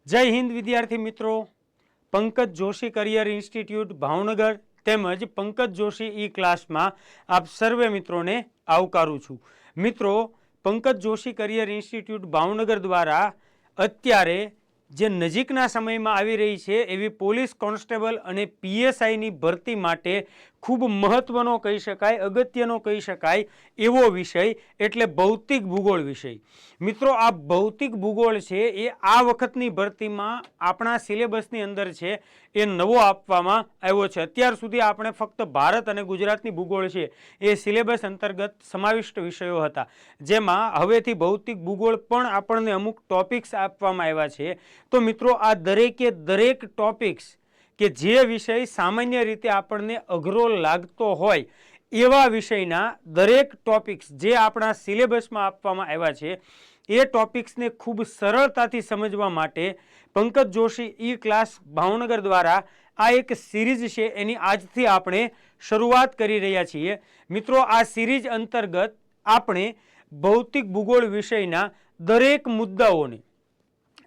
जय हिंद विद्यार्थी मित्रों। पंकज जोशी करियर इंस्टीट्यूट भावनगर તેમજ પંકજ જોશી ઈ ક્લાસમાં આપ સર્વે મિત્રોને આવકારું છું। મિત્રો, પંકજ જોશી કરિયર ઇન્સ્ટિટ્યૂટ ભાવનગર દ્વારા અત્યારે જે નજીકના સમયમાં આવી રહી છે એવી પોલીસ કોન્સ્ટેબલ અને પીએસઆઈની ભરતી માટે ખૂબ મહત્વનો કહી શકાય, અગત્યનો કહી શકાય એવો વિષય એટલે ભૌતિક ભૂગોળ વિષય। મિત્રો, આ ભૌતિક ભૂગોળ છે એ આ વખતની ભરતીમાં આપણા સિલેબસની અંદર છે એ નવો આપવામાં આવ્યો છે। અત્યાર સુધી આપણે ફક્ત ભારત અને ગુજરાતની ભૂગોળ છે એ સિલેબસ અંતર્ગત સમાવિષ્ટ વિષયો હતા, જેમાં હવેથી ભૌતિક ભૂગોળ પણ આપણને અમુક ટોપિક્સ આપવામાં આવ્યા છે। તો મિત્રો, આ દરેકે દરેક ટોપિક્સ કે જે વિષય સામાન્ય રીતે આપણને અઘરો લાગતો હોય એવા વિષયના દરેક ટોપિક્સ જે આપણા સિલેબસમાં આપવામાં આવ્યા છે એ ટોપિક્સને ખૂબ સરળતાથી સમજવા માટે પંકજ જોશી ઈ ક્લાસ ભાવનગર દ્વારા આ એક સિરીઝ છે એની આજથી આપણે શરૂઆત કરી રહ્યા છીએ। મિત્રો, આ સિરીઝ અંતર્ગત આપણે ભૌતિક ભૂગોળ વિષયના દરેક મુદ્દાઓને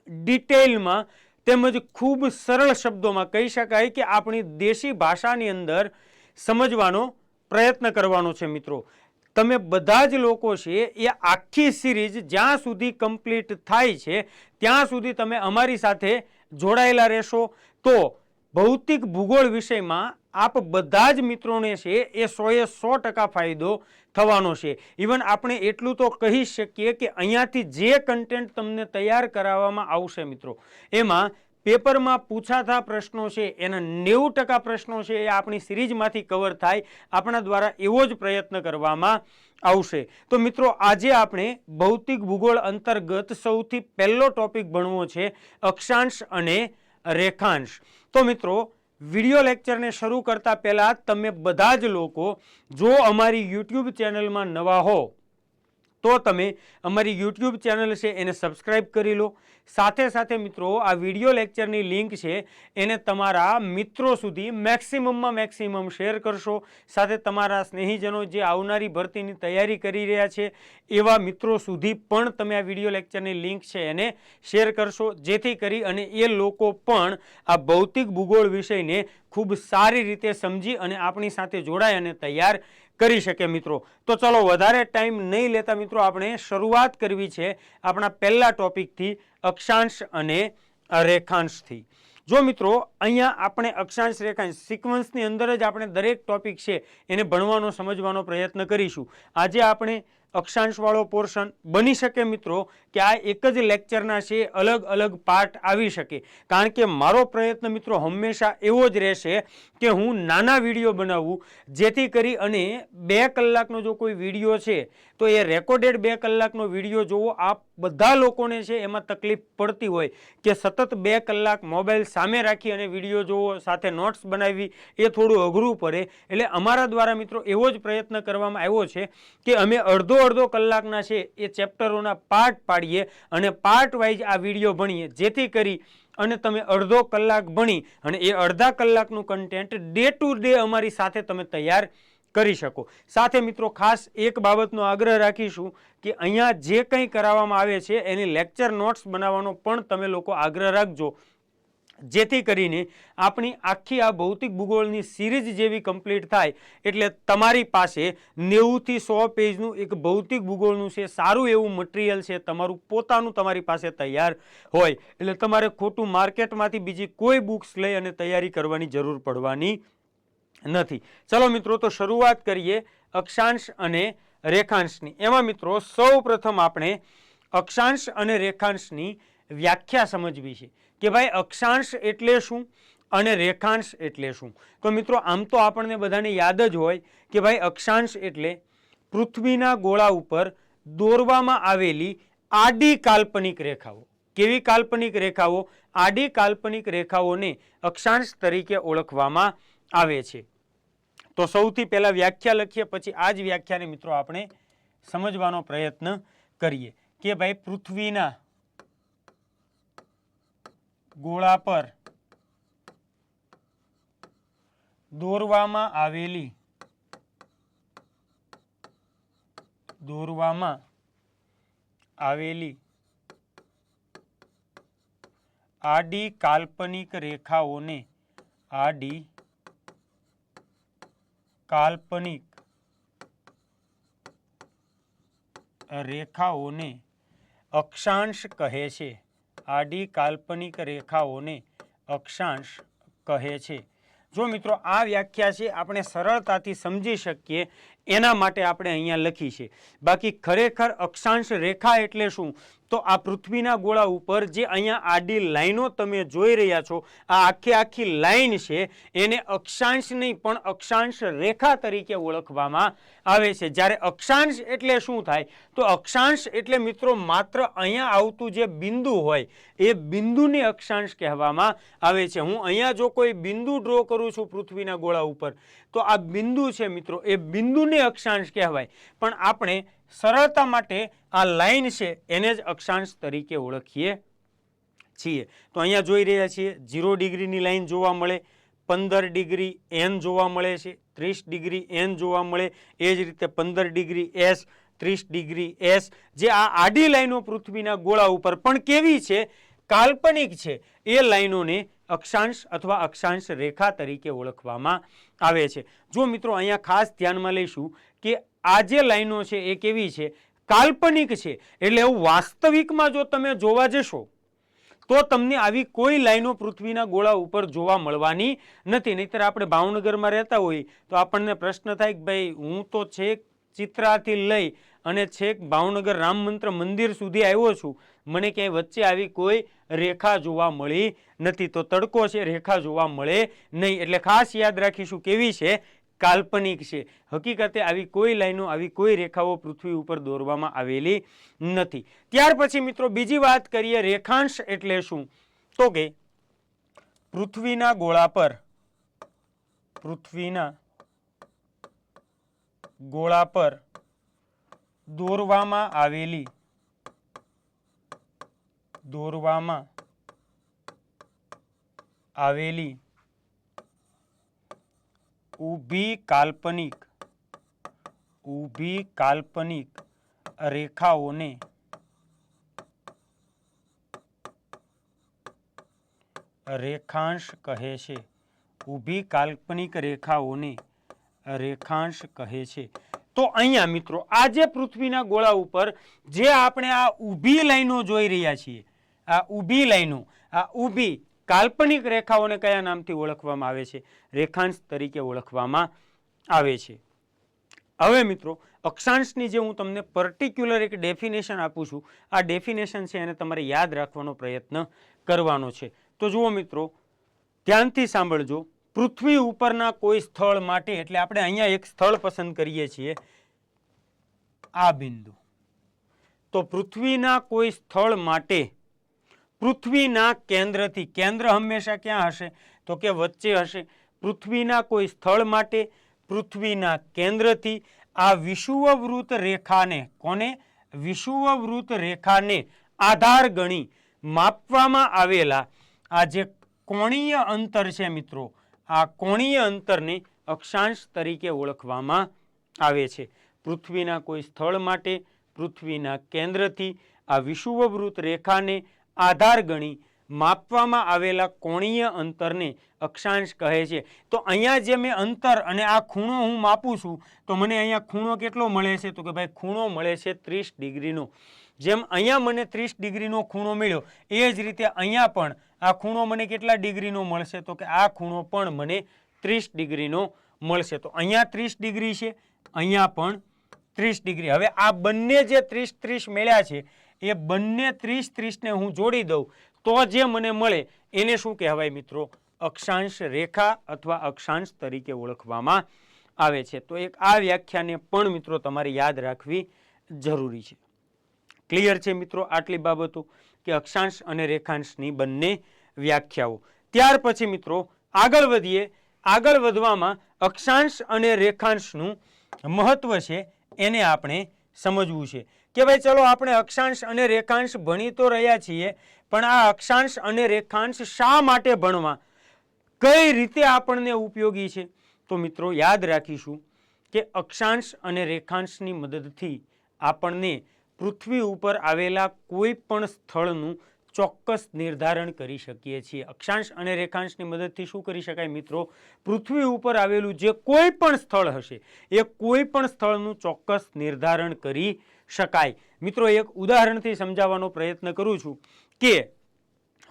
ડિટેલમાં તેમજ ખૂબ સરળ શબ્દોમાં કહી શકાય કે આપણી દેશી ભાષાની અંદર સમજવાનો પ્રયત્ન કરવાનો છે। મિત્રો, તમે બધા જ લોકો છે એ આખી સિરીઝ જ્યાં સુધી કમ્પ્લીટ થાય છે ત્યાં સુધી તમે અમારી સાથે જોડાયેલા રહેશો તો ભૌતિક ભૂગોળ વિષયમાં આપ બધા જ મિત્રોને છે એ 100% ફાયદો થવાનો છે। ઇવન આપણે એટલું તો કહી શકીએ કે અહીંયાથી જે કન્ટેન્ટ તમને તૈયાર કરાવવામાં આવશે મિત્રો, એમાં પેપરમાં પૂછાતા પ્રશ્નો છે એના 90% પ્રશ્નો છે એ આપણી સિરીઝમાંથી કવર થાય, આપણા દ્વારા એવો જ પ્રયત્ન કરવામાં આવશે। તો મિત્રો, આજે આપણે ભૌતિક ભૂગોળ અંતર્ગત સૌથી પહેલો ટોપિક ભણવો છે અક્ષાંશ અને રેખાંશ। તો મિત્રો, વિડિયો લેક્ચરને શરૂ કરતા પહેલા તમે બધા જ લોકો જો અમારી યુટ્યુબ ચેનલમાં નવા હો તો તમે અમારી યુટ્યુબ ચેનલ છે એને સબસ્ક્રાઇબ કરી લો। સાથે સાથે મિત્રો, આ વિડિયો લેક્ચરની લિંક છે એને તમારા મિત્રો સુધી મેક્સિમમમાં મેક્સિમમ શેર કરશો। સાથે તમારા સ્નેહીજનો જે આવનારી ભરતીની તૈયારી કરી રહ્યા છે એવા મિત્રો સુધી પણ તમે આ વિડિયો લેક્ચરની લિંક છે એને શેર કરશો, જેથી કરી અને એ લોકો પણ આ ભૌતિક ભૂગોળ વિષયને ખૂબ સારી રીતે સમજી અને આપણી સાથે જોડાય અને તૈયાર કરી શકે। મિત્રો, તો ચલો વધારે ટાઈમ નહીં લેતા મિત્રો, આપણે શરૂઆત કરવી છે આપણા પહેલા ટોપિકથી અક્ષાંશ અને રેખાંશથી। જો મિત્રો, અહીંયા આપણે અક્ષાંશ રેખાંશ સિક્વન્સની અંદર જ આપણે દરેક ટોપિક છે એને ભણવાનો સમજવાનો પ્રયત્ન કરીશું। આજે આપણે અક્ષાંશવાળો પોર્શન બની શકે મિત્રો કે આ એક જ લેક્ચરના છે અલગ અલગ પાર્ટ આવી શકે, કારણ કે મારો પ્રયત્ન મિત્રો હંમેશા એવો જ રહેશે કે હું નાના વિડીયો બનાવું, જેથી કરી અને 2 કલાકનો જો કોઈ વિડીયો છે તો એ રેકોર્ડેડ 2 કલાકનો વિડીયો જોવો આપ બધા લોકોને છે એમાં તકલીફ પડતી હોય કે સતત 2 કલાક મોબાઈલ સામે રાખી અને વિડીયો જોવો, સાથે નોટ્સ બનાવવી એ થોડું અઘરું પડે। એટલે અમારા દ્વારા મિત્રો એવો જ પ્રયત્ન કરવામાં આવ્યો છે કે અમે અડધો કલાકના છે એ ચેપ્ટરોના પાર્ટ પાડીએ અને પાર્ટ વાઇઝ આ વિડીયો ભણીએ, જેથી કરી અને તમે અડધો કલાક ભણી અને એ અડધા કલાકનું કન્ટેન્ટ ડે ટુ ડે અમારી સાથે તમે તૈયાર કરી શકો। સાથે મિત્રો, ખાસ એક બાબતનો આગ્રહ રાખીશું કે અહીંયા જે કંઈ કરાવવામાં આવે છે એની લેક્ચર નોટ્સ બનાવવાનો પણ તમે લોકો આગ્રહ રાખજો, જેથી કરીને આપણી આખી આ ભૌતિક ભૂગોળની સિરીઝ જેવી કમ્પ્લીટ થાય એટલે તમારી પાસે 90 થી 100 પેજનું એક ભૌતિક ભૂગોળનું છે સારું એવું મટીરિયલ છે તમારું પોતાનું તમારી પાસે તૈયાર હોય, એટલે તમારે ખોટું માર્કેટમાંથી બીજી કોઈ બુક્સ લઈ અને તૈયારી કરવાની જરૂર પડવાની નથી। ચલો મિત્રો, તો શરૂઆત કરીએ અક્ષાંશ અને રેખાંશની। એમાં મિત્રો સૌ પ્રથમ આપણે અક્ષાંશ અને રેખાંશની વ્યાખ્યા સમજવી છે કે ભાઈ અક્ષાંશ એટલે શું અને રેખાંશ એટલે શું। તો મિત્રો, આમ તો આપણને બધાને યાદ જ હોય કે ભાઈ અક્ષાંશ એટલે પૃથ્વીના ગોળા ઉપર દોરવામાં આવેલી આડી કાલ્પનિક રેખાઓ। કેવી કાલ્પનિક રેખાઓ? આડી કાલ્પનિક રેખાઓને અક્ષાંશ તરીકે ઓળખવામાં આવે છે। તો સૌથી પહેલા વ્યાખ્યા લખીએ, પછી આ જ વ્યાખ્યાને મિત્રો આપણે સમજવાનો પ્રયત્ન કરીએ કે ભાઈ પૃથ્વીના ગોળા પર દોરવામાં આવેલી આડી કાલ્પનિક રેખાઓને આડી કાલ્પનિક રેખાઓને અક્ષાંશ કહે છે. આડી કાલ્પનિક રેખાઓને અક્ષાંશ કહે છે. જો મિત્રો આ વ્યાખ્યા છે આપણે સરળતાથી સમજી શકીએ એના માટે આપણે અહીંયા લખી છે. બાકી ખરેખર અક્ષાંશ રેખા એટલે શું? તો આ પૃથ્વીના ગોળા ઉપર જે અહીંયા આડી લાઈનો તમે જોઈ રહ્યા છો, આ આખી લાઈન છે એને અક્ષાંશ નહીં પણ અક્ષાંશ રેખા તરીકે ઓળખવામાં આવે છે. જ્યારે અક્ષાંશ એટલે શું થાય? તો અક્ષાંશ એટલે મિત્રો માત્ર અહીંયા આવતું જે બિંદુ હોય એ બિંદુને અક્ષાંશ કહેવામાં આવે છે. હું અહીંયા જો કોઈ બિંદુ ડ્રો કરું છું પૃથ્વીના ગોળા ઉપર તો આ બિંદુ છે મિત્રો, એ બિંદુને અક્ષાંશ કહેવાય. પણ આપણે સરળતા માટે આ લાઈન છે એને જ અક્ષાંશ તરીકે ઓળખીએ છીએ. તો અહીંયા જોઈ રહ્યા છીએ 0 ડિગ્રીની લાઈન જોવા મળે, 15 ડિગ્રી એન જોવા મળે છે, 30 ડિગ્રી એન જોવા મળે, એ જ રીતે 15 ડિગ્રી એસ, 30 ડિગ્રી એસ. જે આ આડી લાઈનો પૃથ્વીના ગોળા ઉપર પણ કેવી છે? કાલ્પનિક છે. એ લાઈનોને અક્ષાંશ અથવા અક્ષાંશ રેખા તરીકે ઓળખવામાં આવે છે. જો મિત્રો અહીંયા ખાસ ધ્યાનમાં લઈશું કે આ જે લાઈનો છે એ કેવી છે? કાલ્પનિક છે. એટલે એવું વાસ્તવિકમાં જો તમે જોવા જશો તો તમને આવી કોઈ લાઈનો પૃથ્વીના ગોળા ઉપર જોવા મળવાની નથી. નહીંતર આપણે ભાવનગરમાં રહેતા હોઈએ તો આપણને પ્રશ્ન થાય કે ભાઈ હું તો છેક ચિત્રાથી લઈ અને છેક ભાવનગર રામ મંત્ર મંદિર સુધી આવ્યો છું, મને ક્યાંય વચ્ચે આવી કોઈ રેખા જોવા મળી નથી. તો તડકો છે, રેખા જોવા મળે નહીં. એટલે ખાસ યાદ રાખીશું કેવી છે? કાલ્પનિક છે. હકીકતે આવી કોઈ લાઈનો, આવી કોઈ રેખાઓ પૃથ્વી ઉપર દોરવામાં આવેલી નથી. ત્યાર પછી મિત્રો બીજી વાત કરીએ, રેખાંશ એટલે શું? તો કે પૃથ્વીના ગોળા પર દોરવામાં આવેલી ઊભી કાલ્પનિક રેખાઓને રેખાંશ કહે છે. ઊભી કાલ્પનિક રેખાઓને રેખાંશ કહે છે. તો અહીંયા મિત્રો આ જે પૃથ્વીના ગોળા ઉપર જે આપણે આ ઊભી લાઈનો જોઈ રહ્યા છીએ, આ ઊભી લાઈનો, આ ઊભી કાલ્પનિક રેખાઓને કયા નામથી ઓળખવામાં આવે છે? રેખાંશ તરીકે ઓળખવામાં આવે છે. હવે મિત્રો અક્ષાંશની જે હું તમને પર્ટિક્યુલર એક ડેફિનેશન આપું છું, આ ડેફિનેશન છે એને તમારે યાદ રાખવાનો પ્રયત્ન કરવાનો છે. તો જુઓ મિત્રો, ધ્યાનથી સાંભળજો. પૃથ્વી ઉપરના કોઈ સ્થળ માટે, એટલે આપણે અહીંયા એક સ્થળ પસંદ કરીએ છીએ, આ બિંદુ. તો પૃથ્વીના કોઈ સ્થળ માટે પૃથ્વીના કેન્દ્રથી, કેન્દ્ર હંમેશા ક્યાં હશે? તો કે વચ્ચે હશે. પૃથ્વીના કોઈ સ્થળ માટે પૃથ્વીના કેન્દ્રથી આ વિષુવવૃત્ત રેખાને, કોને? વિષુવવૃત્ત રેખાને આધાર ગણી માપવામાં આવેલા આ જે કોણીય અંતર છે મિત્રો, આ કોણીય અંતરને અક્ષાંશ તરીકે ઓળખવામાં આવે છે. પૃથ્વીના કોઈ સ્થળ માટે પૃથ્વીના કેન્દ્રથી આ વિષુવવૃત્ત રેખાને આધાર ગણી માપવામાં આવેલા કોણીય અંતરને અક્ષાંશ કહે છે. તો અહીંયા જે મેં અંતર અને આ ખૂણો હું માપું છું, તો મને અહીંયા ખૂણો કેટલો મળે છે? તો કે ભાઈ ખૂણો મળે છે 30 ડિગ્રીનો. જેમ અહીંયા મને 30 ડિગ્રીનો ખૂણો મળ્યો, એ જ રીતે અહીંયા પણ આ ખૂણો મને કેટલા ડિગ્રીનો મળશે? તો કે આ ખૂણો પણ મને 30 ડિગ્રીનો મળશે. તો અહીંયા 30 ડિગ્રી છે, અહીંયા પણ 30 ડિગ્રી. હવે આ બંને જે 30-30 મળ્યા છે, એ બંને 30-30 ને હું જોડી દઉં તો જે મને મળે એને શું કહેવાય મિત્રો? અક્ષાંશ રેખા અથવા અક્ષાંશ તરીકે ઓળખવામાં આવે છે. તો એક આ વ્યાખ્યાને પણ મિત્રો તમારે યાદ રાખવી જરૂરી છે. ક્લિયર છે મિત્રો આટલી બાબતો કે અક્ષાંશ અને રેખાંશની બંને વ્યાખ્યાઓ. ત્યાર પછી મિત્રો આગળ વધીએ. આગળ વધવામાં અક્ષાંશ અને રેખાંશનું મહત્વ છે એને આપણે સમજવું છે કે ભાઈ ચલો આપણે અક્ષાંશ અને રેખાંશ ભણી તો રહ્યા છીએ, પણ આ અક્ષાંશ અને રેખાંશ શા માટે ભણવા, કઈ રીતે આપણને ઉપયોગી છે? તો મિત્રો યાદ રાખીશું કે અક્ષાંશ અને રેખાંશની મદદથી આપણને પૃથ્વી ઉપર આવેલા કોઈ પણ સ્થળનું ચોક્કસ નિર્ધારણ કરી શકીએ છીએ. અક્ષાંશ અને રેખાંશની મદદથી શું કરી શકાય મિત્રો? પૃથ્વી ઉપર આવેલું જે કોઈ પણ સ્થળ હશે એ કોઈ પણ સ્થળનું ચોક્કસ નિર્ધારણ કરી શકાય. મિત્રો એક ઉદાહરણથી સમજાવવાનો પ્રયત્ન કરું છું કે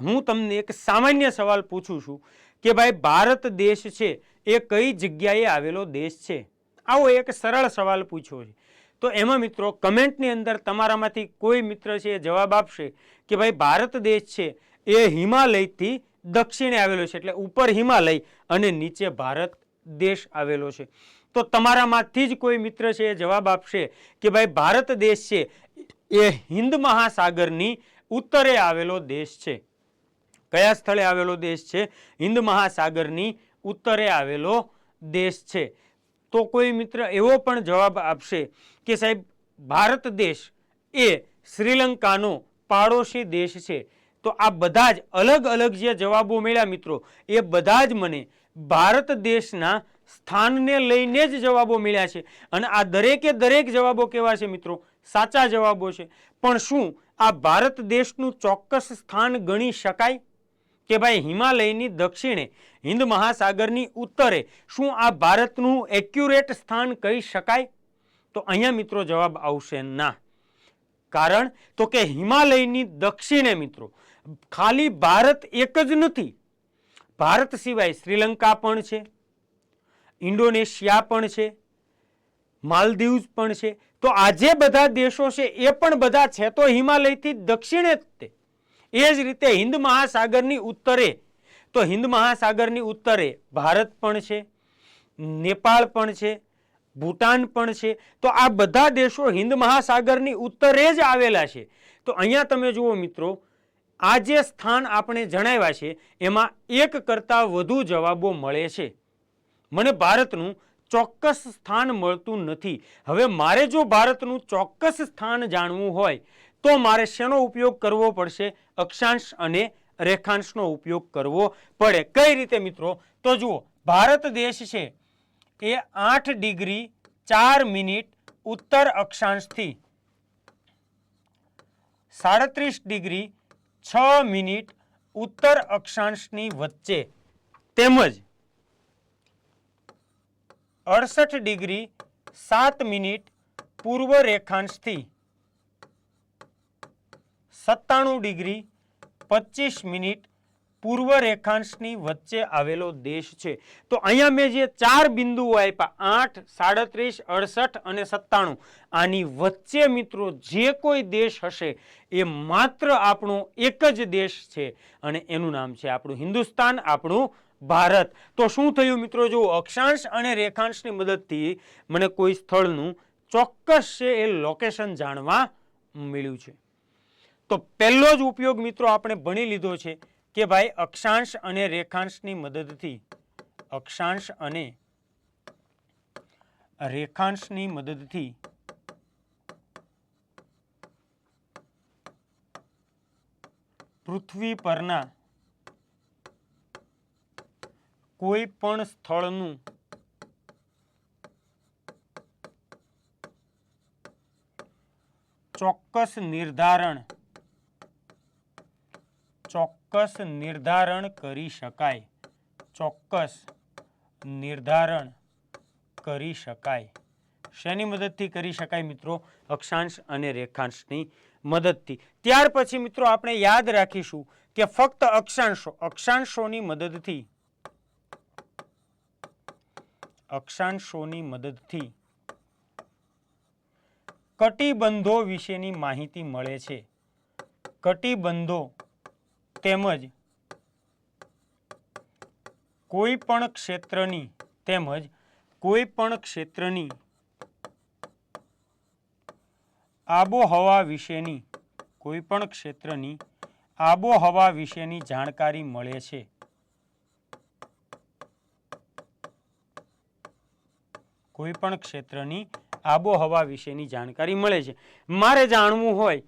હું તમને એક સામાન્ય સવાલ પૂછું છું કે ભાઈ ભારત દેશ છે એ કઈ જગ્યાએ આવેલો દેશ છે? આવો એક સરળ સવાલ પૂછ્યો છે. તો એમાં મિત્રો કમેન્ટની અંદર તમારામાંથી કોઈ મિત્ર છે એ જવાબ આપશે કે ભાઈ ભારત દેશ છે એ હિમાલયથી દક્ષિણે આવેલો છે, એટલે ઉપર હિમાલય અને નીચે ભારત દેશ આવેલો છે. તો તમારામાંથી જ કોઈ મિત્ર છે એ જવાબ આપશે કે ભાઈ ભારત દેશ છે એ હિન્દ મહાસાગરની ઉત્તરે આવેલો દેશ છે. કયા સ્થળે આવેલો દેશ છે? હિન્દ મહાસાગરની ઉત્તરે આવેલો દેશ છે. તો કોઈ મિત્ર એવો પણ જવાબ આપશે કે સાહેબ ભારત દેશ એ શ્રીલંકાનો પાડોશી દેશ છે. તો આ બધા જ અલગ અલગ જે જવાબો મળ્યા મિત્રો એ બધા જ મને ભારત દેશના સ્થાનને લઈને જ જવાબો મળ્યા છે. અને આ દરેકે દરેક જવાબો કેવા છે મિત્રો? સાચા જવાબો છે. પણ શું આ ભારત દેશનું ચોક્કસ સ્થાન ગણી શકાય કે ભાઈ હિમાલયની દક્ષિણે હિન્દ મહાસાગરની ઉત્તરે શું આ ભારતનું એક્યુરેટ સ્થાન કહી શકાય? તો અહીંયા મિત્રો જવાબ આવશે ના. કારણ તો કે હિમાલયની દક્ષિણે મિત્રો ખાલી ભારત એક જ નથી. ભારત સિવાય શ્રીલંકા પણ છે, ઇન્ડોનેશિયા પણ છે, માલદીવ્સ પણ છે. તો આ જે બધા દેશો છે એ પણ બધા છે તો હિમાલયથી દક્ષિણે જ તે. એ જ રીતે હિન્દ મહાસાગરની ઉત્તરે, તો હિન્દ મહાસાગરની ઉત્તરે ભારત પણ છે, નેપાળ પણ છે, ભૂટાન પણ છે. તો આ બધા દેશો હિન્દ મહાસાગરની ઉત્તરે જ આવેલા છે. તો અહીંયા તમે જુઓ મિત્રો, આ જે સ્થાન આપણે જણાવ્યા છે એમાં એક કરતાં વધુ જવાબો મળે છે. મને ભારતનું ચોક્કસ સ્થાન મળતું નથી. હવે મારે જો ભારતનું ચોક્કસ સ્થાન જાણવું હોય તો મારે શેનો ઉપયોગ કરવો પડશે? અક્ષાંશ અને રેખાંશનો ઉપયોગ કરવો પડે. કઈ રીતે મિત્રો? તો જુઓ, ભારત દેશ છે એ 8 ડિગ્રી 4 મિનિટ ઉત્તર અક્ષાંશથી 37 ડિગ્રી 6 મિનિટ ઉત્તર અક્ષાંશની વચ્ચે તેમજ 68 ડિગ્રી 7 મિનિટ પૂર્વ રેખાંશથી 97 ડિગ્રી 25 મિનિટ પૂર્વ રેખાંશની વચ્ચે આવેલો દેશ છે. તો અહીંયા મેં જે 4 બિંદુઓ આપ્યા 8, 37, 68 અને 97, આની વચ્ચે મિત્રો જે કોઈ દેશ હશે એ માત્ર આપણો એક જ દેશ છે અને એનું નામ છે આપણું હિન્દુસ્તાન, આપણું ભારત. તો શું થયું મિત્રો? જો અક્ષાંશ અને રેખાંશની મદદથી મને કોઈ સ્થળનું ચોક્કસ છે એ લોકેશન જાણવા મળ્યું છે. તો પહેલો જ ઉપયોગ મિત્રો આપણે ભણી લીધો છે કે ભાઈ અક્ષાંશ અને રેખાંશની મદદથી, અક્ષાંશ અને રેખાંશની મદદથી પૃથ્વી પરના કોઈ પણ સ્થળનું ચોક્કસ નિર્ધારણ કરી શકાય. ચોક્કસ નિર્ધારણ કરી શકાય. શેની મદદથી કરી શકાય મિત્રો? અક્ષાંશ અને રેખાંશની મદદથી. ત્યાર પછી મિત્રો આપણે યાદ રાખીશું કે ફક્ત અક્ષાંશોની મદદથી કટિબંધો વિશેની માહિતી મળે છે. કટિબંધો તેમજ કોઈ પણ ક્ષેત્રની આબોહવા વિશેની જાણકારી મળે છે. કોઈ પણ ક્ષેત્રની આબોહવા વિશેની જાણકારી મળે છે. મારે જાણવું હોય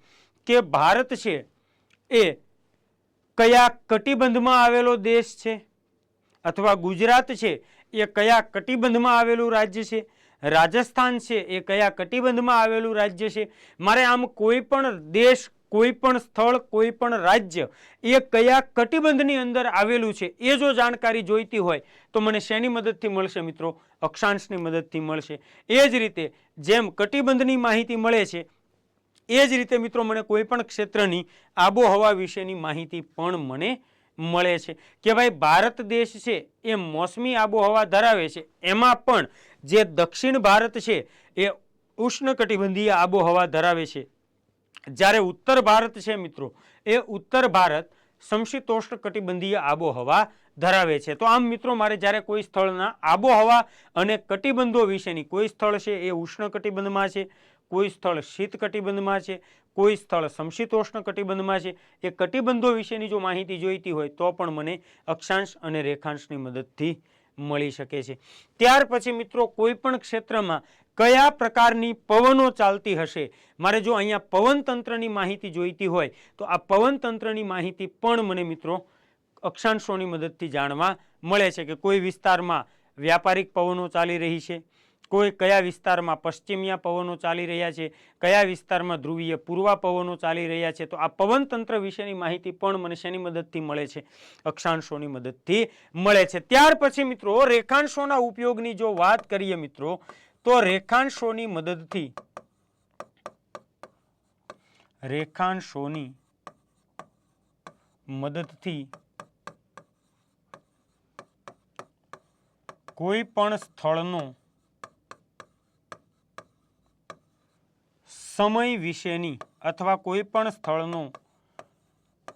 કે ભારત છે એ કયા કટિબંધમાં આવેલો દેશ છે, અથવા ગુજરાત છે એ કયા કટિબંધમાં આવેલું રાજ્ય છે, રાજસ્થાન છે એ કયા કટિબંધમાં આવેલું રાજ્ય છે. મારે આમ કોઈ પણ દેશ કોઈ પણ સ્થળ, કોઈ પણ રાજ્ય એ કયા કટિબંધની અંદર આવેલું છે એ જો જાણકારી જોઈતી હોય તો મને શેની મદદથી મળશે મિત્રો? અક્ષાંશની મદદથી મળશે. એ જ રીતે જેમ કટિબંધની માહિતી મળે છે એ જ રીતે મિત્રો મને કોઈ પણ ક્ષેત્રની આબોહવા વિશેની માહિતી પણ મને મળે છે કે ભાઈ ભારત દેશ છે એ મોસમી આબોહવા ધરાવે છે. એમાં પણ જે દક્ષિણ ભારત છે એ ઉષ્ણકટિબંધીય આબોહવા ધરાવે છે, જ્યારે ઉત્તર ભારત છે મિત્રો એ ઉત્તર ભારત સમશીતોષ્ણ કટિબંધીય આબોહવા ધરાવે છે. તો આમ મિત્રો મારે જ્યારે કોઈ સ્થળના આબોહવા અને કટિબંધો વિશેની, કોઈ સ્થળ છે એ ઉષ્ણ કટિબંધમાં છે, કોઈ સ્થળ શીત કટિબંધમાં છે, કોઈ સ્થળ સમશીતોષ્ણ કટિબંધમાં છે, એ કટિબંધો વિશેની જો માહિતી જોઈતી હોય તો પણ મને અક્ષાંશ અને રેખાંશની મદદથી મળી શકે છે. ત્યાર પછી મિત્રો કોઈ પણ ક્ષેત્રમાં કયા પ્રકારની પવનો ચાલતી હશે, મારે જો અહીંયા પવન તંત્રની માહિતી જોઈતી હોય તો આ પવન તંત્રની માહિતી પણ મને મિત્રો અક્ષાંશોની મદદથી જાણવા મળે છે કે કોઈ વિસ્તારમાં વ્યાપારિક પવનો ચાલી રહી છે, કોઈ કયા વિસ્તારમાં પશ્ચિમિયા પવનો ચાલી રહ્યા છે, કયા વિસ્તારમાં ધ્રુવીય પૂર્વ પવનો ચાલી રહ્યા છે. તો આ પવન તંત્ર વિશેની માહિતી પણ મને શેની મદદથી મળે છે? અક્ષાંશોની મદદથી મળે છે. ત્યાર પછી મિત્રો રેખાંશોના ઉપયોગની જો વાત કરીએ મિત્રો તો રેખાંશોની મદદથી કોઈ પણ સ્થળનો સમય વિશેની અથવા કોઈ પણ સ્થળનો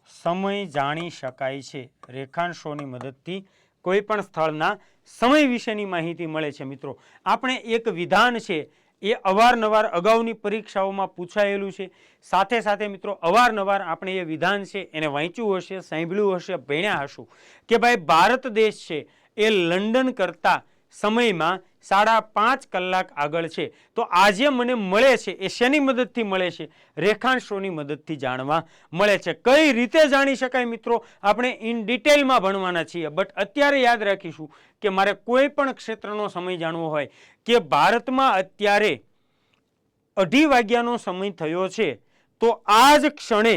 સમય જાણી શકાય છે. રેખાંશોની મદદથી કોઈ પણ સ્થળના સમય વિશેની માહિતી મળે છે. મિત્રો આપણે એક વિધાન છે એ અવારનવાર અગાઉની પરીક્ષાઓમાં પૂછાયેલું છે. સાથે સાથે મિત્રો અવારનવાર આપણે એ વિધાન છે એને વાંચ્યું હશે, સાંભળ્યું હશે, ભણ્યા હશું કે ભાઈ ભારત દેશ છે એ લંડન કરતા સમયમાં 5.5 કલાક આગળ છે. તો આજે મને મળે છે એ શેની મદદથી મળે છે? રેખાંશોની મદદથી જાણવા મળે છે. કઈ રીતે જાણી શકાય મિત્રો આપણે ઇન ડિટેલમાં ભણવાના છીએ, બટ અત્યારે યાદ રાખીશું કે મારે કોઈ પણ ક્ષેત્રનો સમય જાણવો હોય કે ભારતમાં અત્યારે 2:30 વાગ્યાનો સમય થયો છે તો આ જ ક્ષણે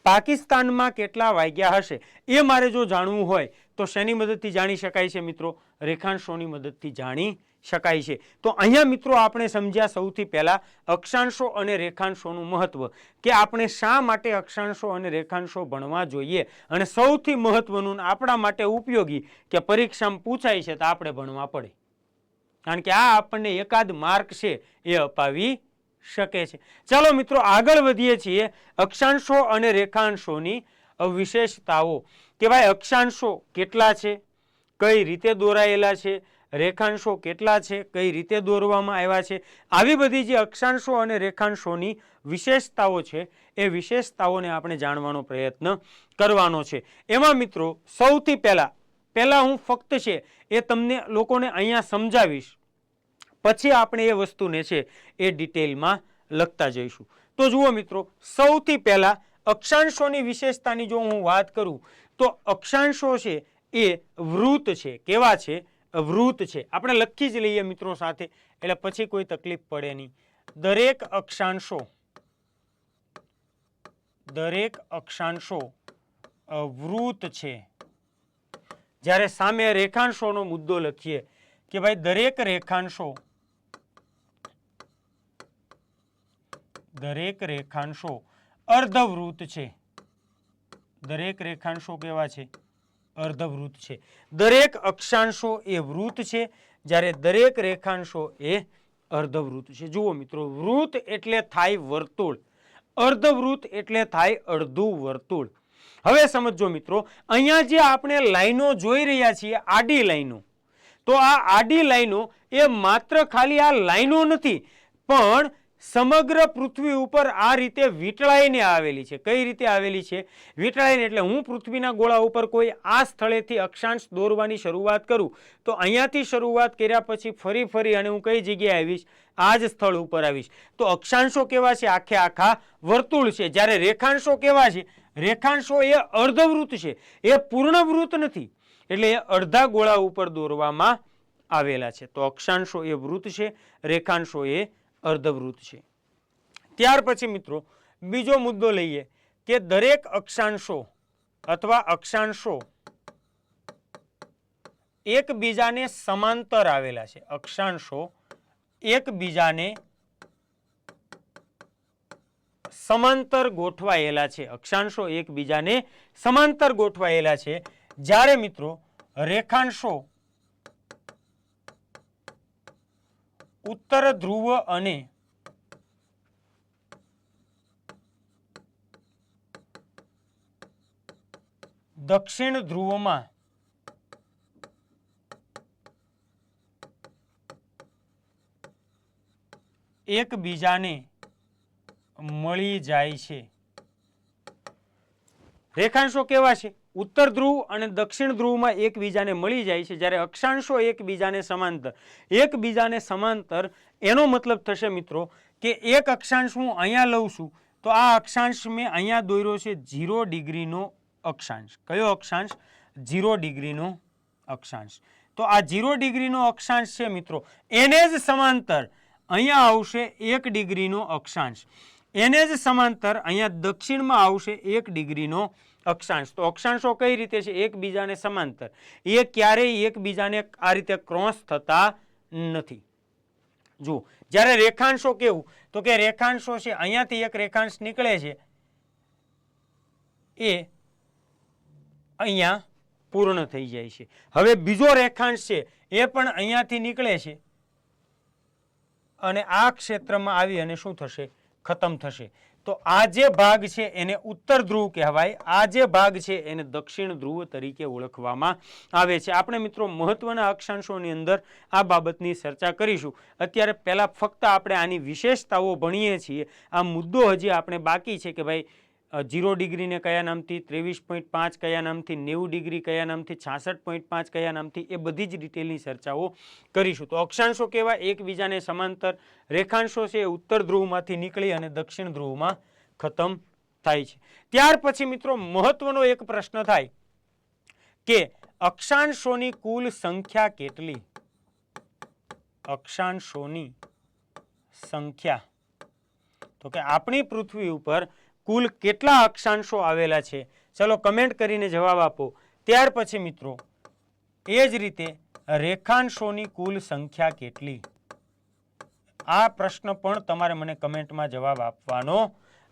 પાકિસ્તાનમાં કેટલા વાગ્યા હશે એ મારે જો જાણવું હોય તો શેની મદદથી જાણી શકાય છે મિત્રો? રેખાંશોની મદદથી જાણી શકાય છે. તો અહીંયા મિત્રો આપણે સમજ્યા સૌથી પહેલા અક્ષાંશો અને રેખાંશોનું મહત્વ, કે આપણે શા માટે અક્ષાંશો અને રેખાંશો ભણવા જોઈએ, અને સૌથી મહત્વનું આપણા માટે ઉપયોગી કે પરીક્ષામાં પૂછાય છે તો આપણે ભણવા પડે, કારણ કે આ આપણને એકાદ માર્ક છે એ અપાવી શકે છે. ચાલો મિત્રો આગળ વધીએ છીએ. અક્ષાંશો અને રેખાંશોની વિશેષતાઓ કે ભાઈ અક્ષાંશો કેટલા છે, કઈ રીતે દોરાયેલા છે, રેખાંશો કેટલા છે, કઈ રીતે દોરવામાં આવ્યા છે, આવી બધી જે અક્ષાંશો અને રેખાંશોની વિશેષતાઓ છે એ વિશેષતાઓને આપણે જાણવાનો પ્રયત્ન કરવાનો છે. એમાં મિત્રો સૌથી પહેલા હું ફક્ત છે એ તમને લોકોને અહીંયા સમજાવીશ, પછી આપણે એ વસ્તુને છે એ ડિટેલમાં લખતા જઈશું. તો જુઓ મિત્રો, સૌથી પહેલા અક્ષાંશોની વિશેષતાની જો હું વાત કરું તો અક્ષાંશો છે એ વૃત્ત છે. કેવા છે? વૃત્ત છે. આપણે લખી જ લઈએ મિત્રો સાથે, એટલે પછી કોઈ તકલીફ પડે નહીં. દરેક અક્ષાંશો વૃત્ત છે. જ્યારે સામે રેખાંશોનો મુદ્દો લખીએ કે ભાઈ દરેક રેખાંશો અર્ધવૃત્ત છે. દરેક રેખાંશો કેવા છે? અર્ધવૃત્ત છે. દરેક અક્ષાંશો એ વૃત્ત છે, જ્યારે દરેક રેખાંશો એ અર્ધવૃત્ત છે. જુઓ મિત્રો, વૃત્ત એટલે થાય વર્તુળ, અર્ધવૃત્ત એટલે થાય અડધું વર્તુળ. હવે સમજો મિત્રો, અહીંયા જે આપણે લાઈનો જોઈ રહ્યા છીએ, આડી લાઈનો, તો આ આડી લાઈનો એ માત્ર ખાલી આ લાઈનો નથી, પણ સમગ્ર પૃથ્વી ઉપર આ રીતે વીંટળાઈને આવેલી છે. કઈ રીતે આવેલી છે? વીંટળાઈને. એટલે હું પૃથ્વીના ગોળા ઉપર કોઈ આ સ્થળેથી અક્ષાંશ દોરવાની શરૂઆત કરું તો અહીંયાથી શરૂઆત કર્યા પછી ફરી અને હું કઈ જગ્યાએ આવીશ? આ જ સ્થળ ઉપર આવીશ. તો અક્ષાંશો કેવા છે? આખે આખા વર્તુળ છે. જ્યારે રેખાંશો કેવા છે? રેખાંશો એ અર્ધવૃત્ત છે, એ પૂર્ણ વૃત્ત નથી, એટલે એ અડધા ગોળા ઉપર દોરવામાં આવેલા છે. તો અક્ષાંશો એ વૃત્ત છે, રેખાંશો એ અર્ધવૃત્ત છે. ત્યાર પછી મિત્રો બીજો મુદ્દો લઈએ કે દરેક અક્ષાંશો અથવા અક્ષાંશો એકબીજાને સમાંતર આવેલા છે. અક્ષાંશો એકબીજાને સમાંતર ગોઠવાયેલા છે. અક્ષાંશો એકબીજાને સમાંતર ગોઠવાયેલા છે. જ્યારે મિત્રો રેખાંશો ઉત્તર ધ્રુવ અને દક્ષિણ ધ્રુવમાં એકબીજાને મળી જાય છે. રેખાંશો કેવા છે? ઉત્તર ધ્રુવ અને દક્ષિણ ધ્રુવમાં એકબીજાને મળી જાય છે. જ્યારે અક્ષાંશો એકબીજાને સમાંતર એનો મતલબ થશે મિત્રો કે એક અક્ષાંશ હું અહીંયા લઉં છું તો આ અક્ષાંશ મેં અહીંયા દોર્યો છે 0 ડિગ્રીનો અક્ષાંશ. કયો અક્ષાંશ? 0 ડિગ્રીનો અક્ષાંશ. તો આ 0 ડિગ્રીનો અક્ષાંશ છે મિત્રો, એને જ સમાંતર અહીંયા આવશે 1 ડિગ્રીનો અક્ષાંશ. એને જ સમાંતર અહીંયા દક્ષિણમાં આવશે 1 ડિગ્રીનો અક્ષાંશ. તો અક્ષાંશો કઈ રીતે છે? એકબીજાને સમાંતર. એ ક્યારેય એકબીજાને આ રીતે ક્રોસ થતા નથી. જુઓ, જ્યારે રેખાંશો કેવું તો કે રેખાંશો છે અહીંયાથી એક રેખાંશ નીકળે છે એ અહીંયા પૂર્ણ થઈ જાય છે. હવે બીજો રેખાંશ છે એ પણ અહીંયાથી નીકળે છે અને આ ક્ષેત્રમાં આવી અને શું થશે? ખતમ થશે. તો આ જે ભાગ છે એને ઉત્તર ધ્રુવ કહેવાય, આ જે ભાગ છે એને દક્ષિણ ધ્રુવ તરીકે ઓળખવામાં આવે છે. આપણે મિત્રો મહત્વના અક્ષાંશોની અંદર આ બાબતની ચર્ચા કરીશું. અત્યારે પહેલા ફક્ત આપણે આની વિશેષતાઓ ભણીએ છીએ. આ મુદ્દો હજી આપણે બાકી છે કે ભાઈ 0 ડિગ્રીને કયા નામથી, 23.5 કયા નામથી, 90 ડિગ્રી કયા નામથી, 66.5 કયા નામથી, એ બધી જ ડિટેલની ચર્ચાઓ કરીશું. તો અક્ષાંશો કેવા? એકબીજાને સમાંતર. રેખાંશો છે એ ઉત્તર ધ્રુવમાંથી નીકળી અને દક્ષિણ ધ્રુવમાં ખતમ થાય છે. ત્યાર પછી મિત્રો મહત્વનો એક પ્રશ્ન થાય કે અક્ષાંશોની કુલ સંખ્યા કેટલી? અક્ષાંશોની સંખ્યા. તો કે આપણી પૃથ્વી ઉપર કુલ કેટલા અક્ષાંશો આવેલા છે? ચલો કમેન્ટ કરીને જવાબ આપો. ત્યાર પછી મિત્રો એ જ રીતે રેખાંશોની કુલ સંખ્યા કેટલી? આ પ્રશ્ન પણ તમારે મને કમેન્ટમાં જવાબ આપવાનો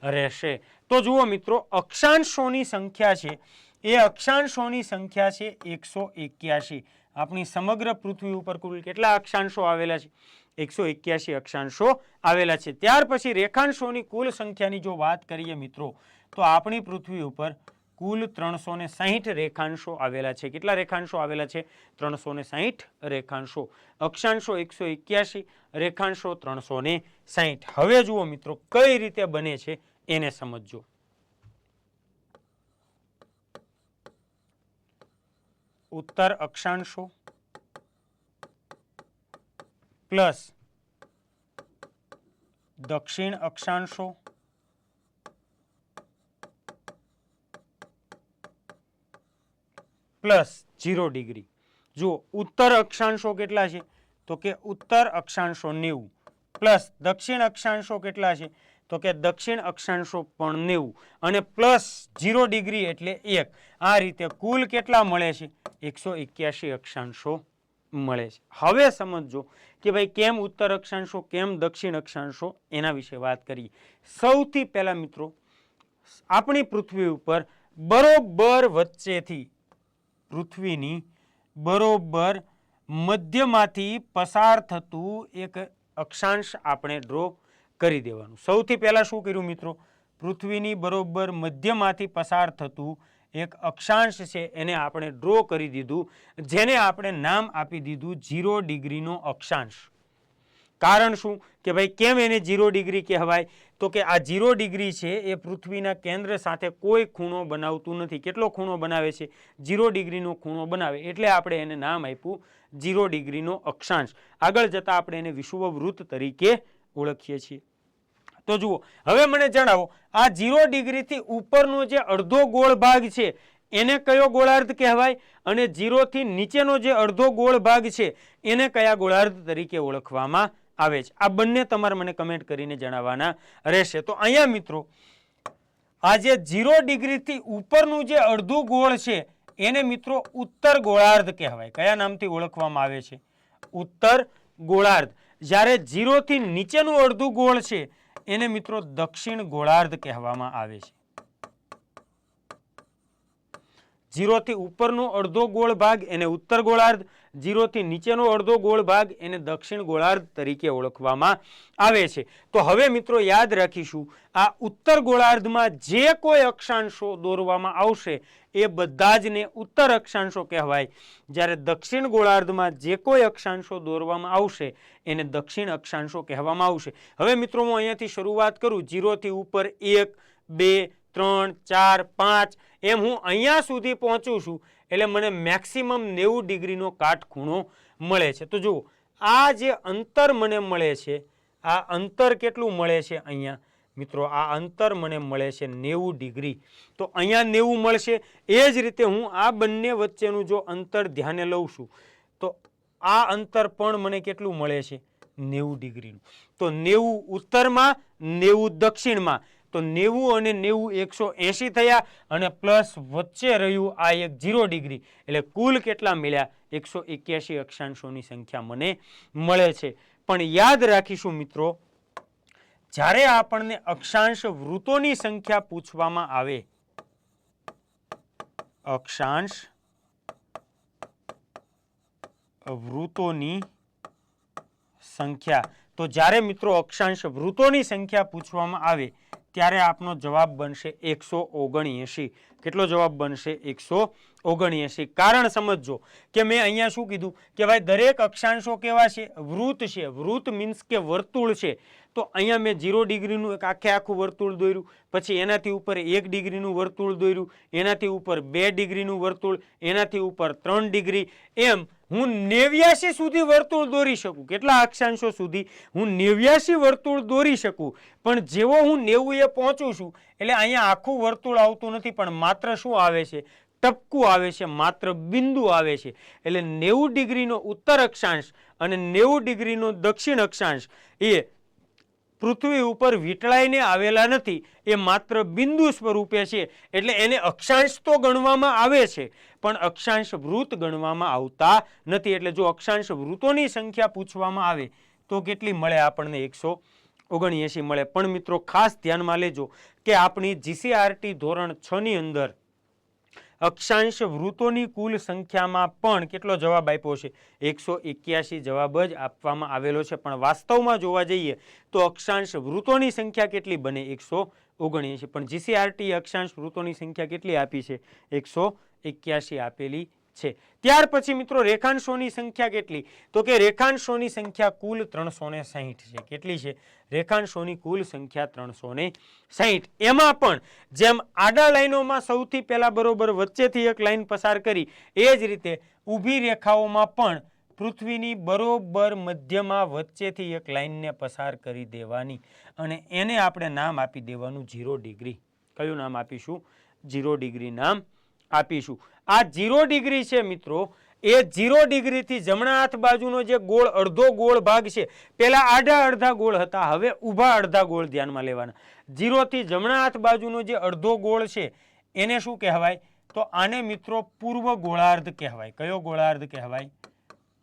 રહેશે. તો જુઓ મિત્રો, અક્ષાંશોની સંખ્યા છે એ અક્ષાંશોની સંખ્યા છે 181. આપણી સમગ્ર પૃથ્વી ઉપર કુલ કેટલા અક્ષાંશો આવેલા છે? 181 અક્ષાંશો આવેલા છે. ત્યાર પછી રેખાંશોની કુલ સંખ્યાની જો વાત કરીએ મિત્રો તો આપણી પૃથ્વી ઉપર કુલ 360 રેખાંશો આવેલા છે. કેટલા રેખાંશો આવેલા છે? 360 રેખાંશો. અક્ષાંશો 181, રેખાંશો 360. હવે જુઓ મિત્રો કઈ રીતે બને છે એને સમજો. ઉત્તર અક્ષાંશો પ્લસ દક્ષિણ અક્ષાંશો પ્લસ 0 ડિગ્રી. જુઓ, ઉત્તર અક્ષાંશો કેટલા છે? તો કે ઉત્તર અક્ષાંશો 90 પ્લસ દક્ષિણ અક્ષાંશો કેટલા છે? તો કે દક્ષિણ અક્ષાંશો પણ 90 અને પ્લસ 0 ડિગ્રી એટલે 1. આ રીતે કુલ કેટલા મળે છે? 181 અક્ષાંશો મળે છે. હવે સમજો કે ભાઈ કેમ ઉત્તર અક્ષાંશો, કેમ દક્ષિણ અક્ષાંશો, એના વિશે વાત કરીએ. સૌથી પહેલા મિત્રો આપણી પૃથ્વી ઉપર બરોબર વચ્ચેથી પૃથ્વીની બરોબર મધ્યમાંથી પસાર થતું એક અક્ષાંશ આપણે ડ્રો કરી દેવાનું. સૌથી પહેલા શું કર્યું મિત્રો? પૃથ્વીની બરોબર મધ્યમાંથી પસાર થતું એક અક્ષાંશ છે એને આપણે ડ્રો કરી દીધું, જેને આપણે નામ આપી દીધું 0 ડિગ્રીનો અક્ષાંશ. કારણ શું કે ભાઈ કેમ એને 0 ડિગ્રી કહેવાય? તો કે આ 0 ડિગ્રી છે એ પૃથ્વીના કેન્દ્ર સાથે કોઈ ખૂણો બનાવતું નથી. કેટલો ખૂણો બનાવે છે? 0 ડિગ્રીનો ખૂણો બનાવે, એટલે આપણે એને નામ આપ્યું 0 ડિગ્રીનો અક્ષાંશ. આગળ જતા આપણે એને વિષુવવૃત્ત તરીકે ઓળખીએ છીએ. તો જુઓ, હવે મને જણાવો, આ 0 ડિગ્રીથી ઉપરનો જે અડધો ગોળ ભાગ છે એને કયો ગોળાર્ધ કહેવાય? અને 0 થી નીચેનો જે અડધો ગોળ ભાગ છે એને કયા ગોળાર્ધ તરીકે ઓળખવામાં આવે છે? આ બંને તમારે મને કમેન્ટ કરીને જણાવવાના રહેશે. તો અહીંયા મિત્રો આ જે 0 ડિગ્રીથી ઉપરનું જે અડધું ગોળ છે એને મિત્રો ઉત્તર ગોળાર્ધ કહેવાય. કયા નામથી ઓળખવામાં આવે છે? ઉત્તર ગોળાર્ધ. જ્યારે 0 થી નીચેનું અડધું ગોળ છે એને મિત્રો દક્ષિણ ગોળાર્ધ કહેવામાં આવે છે. 0 થી ઉપરનો અડધો ગોળ ભાગ એને ઉત્તર ગોળાર્ધ, 0 થી નીચેનો અડધો ગોળ ભાગ એને દક્ષિણ ગોળાર્ધ તરીકે ઓળખવામાં આવે છે. તો હવે મિત્રો યાદ રાખીશું, આ ઉત્તર ગોળાર્ધમાં જે કોઈ અક્ષાંશો દોરવામાં આવશે એ બધા જ ને ઉત્તર અક્ષાંશો કહેવાય. જ્યારે દક્ષિણ ગોળાર્ધમાં જે કોઈ અક્ષાંશો દોરવામાં આવશે એને દક્ષિણ અક્ષાંશો કહેવામાં આવશે. હવે મિત્રો હું અહીંયાથી શરૂઆત કરું, 0 થી ઉપર 1, 2, 3, 4, 5 એમ હું અહીંયા સુધી પહોંચું છું એટલે મને મેક્સિમમ 90 ડિગ્રીનો કાટખૂણો મળે છે. તો જુઓ, આ જે અંતર મને મળે છે, આ અંતર કેટલું મળે છે? અહીંયા મિત્રો આ અંતર મને મળે છે 90 ડિગ્રી. તો અહીંયા 90 મળશે. એ જ રીતે હું આ બંને વચ્ચેનું જો અંતર ધ્યાને લઉં છું તો આ અંતર પણ મને કેટલું મળે છે? 90 ડિગ્રીનું. તો 90 ઉત્તરમાં, 90 દક્ષિણમાં. તો 90 અને 90 180 થયા અને પ્લસ વચ્ચે રહ્યું આ એક 0 ડિગ્રી, એટલે કુલ કેટલા મળ્યા? 181 અક્ષાંશોની સંખ્યા મને મળે છે. પણ યાદ રાખીશું મિત્રો, જ્યારે આપણને અક્ષાંશ વૃત્તોની સંખ્યા પૂછવામાં આવે, અક્ષાંશ વૃત્તોની સંખ્યા, તો જ્યારે મિત્રો અક્ષાંશ વૃત્તોની સંખ્યા પૂછવામાં આવે ત્યારે આપનો જવાબ બનશે 179. કેટલો જવાબ બનશે? 179. કારણ સમજજો કે મેં અહીંયા શું કીધું કે ભાઈ દરેક અક્ષાંશો કેવા છે? વૃત્ત છે. વૃત્ત મીન્સ કે વર્તુળ છે. તો અહીંયા મેં 0 ડિગ્રીનું એક આખું વર્તુળ દોર્યું, પછી એનાથી ઉપર 1 ડિગ્રીનું વર્તુળ દોર્યું, એનાથી ઉપર 2 ડિગ્રીનું વર્તુળ, એનાથી ઉપર 3 ડિગ્રી, એમ હું 89 સુધી વર્તુળ દોરી શકું. કેટલા અક્ષાંશો સુધી? હું 89 વર્તુળ દોરી શકું. પણ જેવો હું 90 પહોંચું છું એટલે અહીંયા આખું વર્તુળ આવતું નથી, પણ માત્ર શું આવે છે? ટપકું આવે છે, માત્ર બિંદુ આવે છે. એટલે 90 ડિગ્રીનો ઉત્તર અક્ષાંશ અને 90 ડિગ્રીનો દક્ષિણ અક્ષાંશ એ પૃથ્વી ઉપર વીંટળાઈને આવેલા નથી, એ માત્ર બિંદુ સ્વરૂપે છે. એટલે એને અક્ષાંશ તો ગણવામાં આવે છે પણ અક્ષાંશ વૃત્ત ગણવામાં આવતા નથી. એટલે જો અક્ષાંશ વૃત્તોની સંખ્યા પૂછવામાં આવે તો કેટલી મળે આપણને? 179 મળે. પણ મિત્રો ખાસ ધ્યાનમાં લેજો કે આપણી જીસીઆરટી ધોરણ 6 ની અંદર અક્ષાંશ વૃત્તોની કુલ સંખ્યામાં પણ કેટલો જવાબ આપ્યો છે? 181 જવાબ જ આપવામાં આવેલો છે. પણ વાસ્તવમાં જોવા જઈએ તો અક્ષાંશ વૃત્તોની સંખ્યા કેટલી બને? 179. પણ જીસીઆરટી અક્ષાંશ વૃત્તોની સંખ્યા કેટલી આપી છે? 181 આપેલી છે. ત્યાર પછી મિત્રો રેખાંશોની સંખ્યા કેટલી? તો કે રેખાંશોની સંખ્યા કુલ 360 છે. કેટલી છે? રેખાંશોની કુલ સંખ્યા 360. એમાં પણ જેમ આડા લાઈનોમાં સૌથી પહેલા બરોબર વચ્ચેથી એક લાઈન પસાર કરી, એ જ રીતે ઊભી રેખાઓમાં પણ પૃથ્વીની બરોબર મધ્યમાં વચ્ચેથી એક લાઈનને પસાર કરી દેવાની અને એને આપણે નામ આપી દેવાનું 0 ડિગ્રી. કયું નામ આપીશું? 0 ડિગ્રી નામ આપીશું. આ 0 ડિગ્રી છે મિત્રો, એ 0 ડિગ્રીથી જમણા હાથ બાજુનો જે ગોળ અડધો ગોળ ભાગ છે, પેલા આડા અડધા ગોળ હતા, હવે ઊભા અડધા ગોળ ધ્યાનમાં લેવાના. 0 થી જમણા હાથ બાજુનો જે અડધો ગોળ છે એને શું કહેવાય? તો આને મિત્રો પૂર્વ ગોળાર્ધ કહેવાય. કયો ગોળાર્ધ કહેવાય?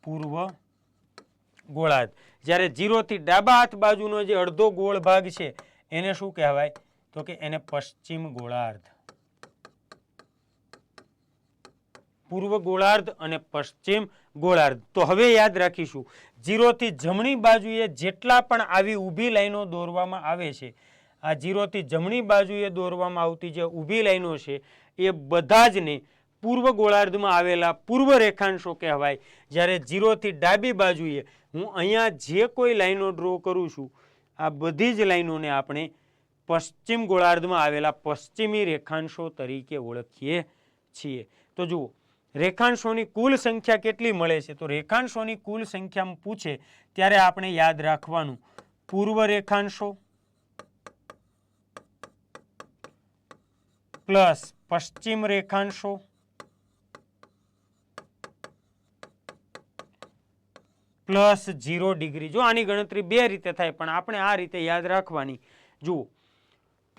પૂર્વ ગોળાર્ધ. જ્યારે 0 થી ડાબા હાથ બાજુનો જે અડધો ગોળ ભાગ છે એને શું કહેવાય? તો કે એને પશ્ચિમ ગોળાર્ધ. પૂર્વ ગોળાર્ધ અને પશ્ચિમ ગોળાર્ધ. તો હવે યાદ રાખીશું, 0 થી જમણી બાજુએ જેટલા પણ આવી ઊભી લાઈનો દોરવામાં આવે છે, આ 0 થી જમણી બાજુએ દોરવામાં આવતી જે ઊભી લાઈનો છે એ બધા જ ને પૂર્વ ગોળાર્ધમાં આવેલા પૂર્વ રેખાંશો કહેવાય. જ્યારે 0 થી ડાબી બાજુએ હું અહીંયા જે કોઈ લાઈનો ડ્રો કરું છું, આ બધી જ લાઈનોને આપણે પશ્ચિમ ગોળાર્ધમાં આવેલા પશ્ચિમી રેખાંશો તરીકે ઓળખીએ છીએ. તો જુઓ, રેખાંશોની કુલ સંખ્યા કેટલી મળે છે? તો રેખાંશોની કુલ સંખ્યા પૂછે ત્યારે આપણે યાદ રાખવાનું, પૂર્વ રેખાંશો પ્લસ પશ્ચિમ રેખાંશો પ્લસ 0 ડિગ્રી. જો આની ગણતરી બે રીતે થાય પણ આપણે આ રીતે યાદ રાખવાની. જુઓ,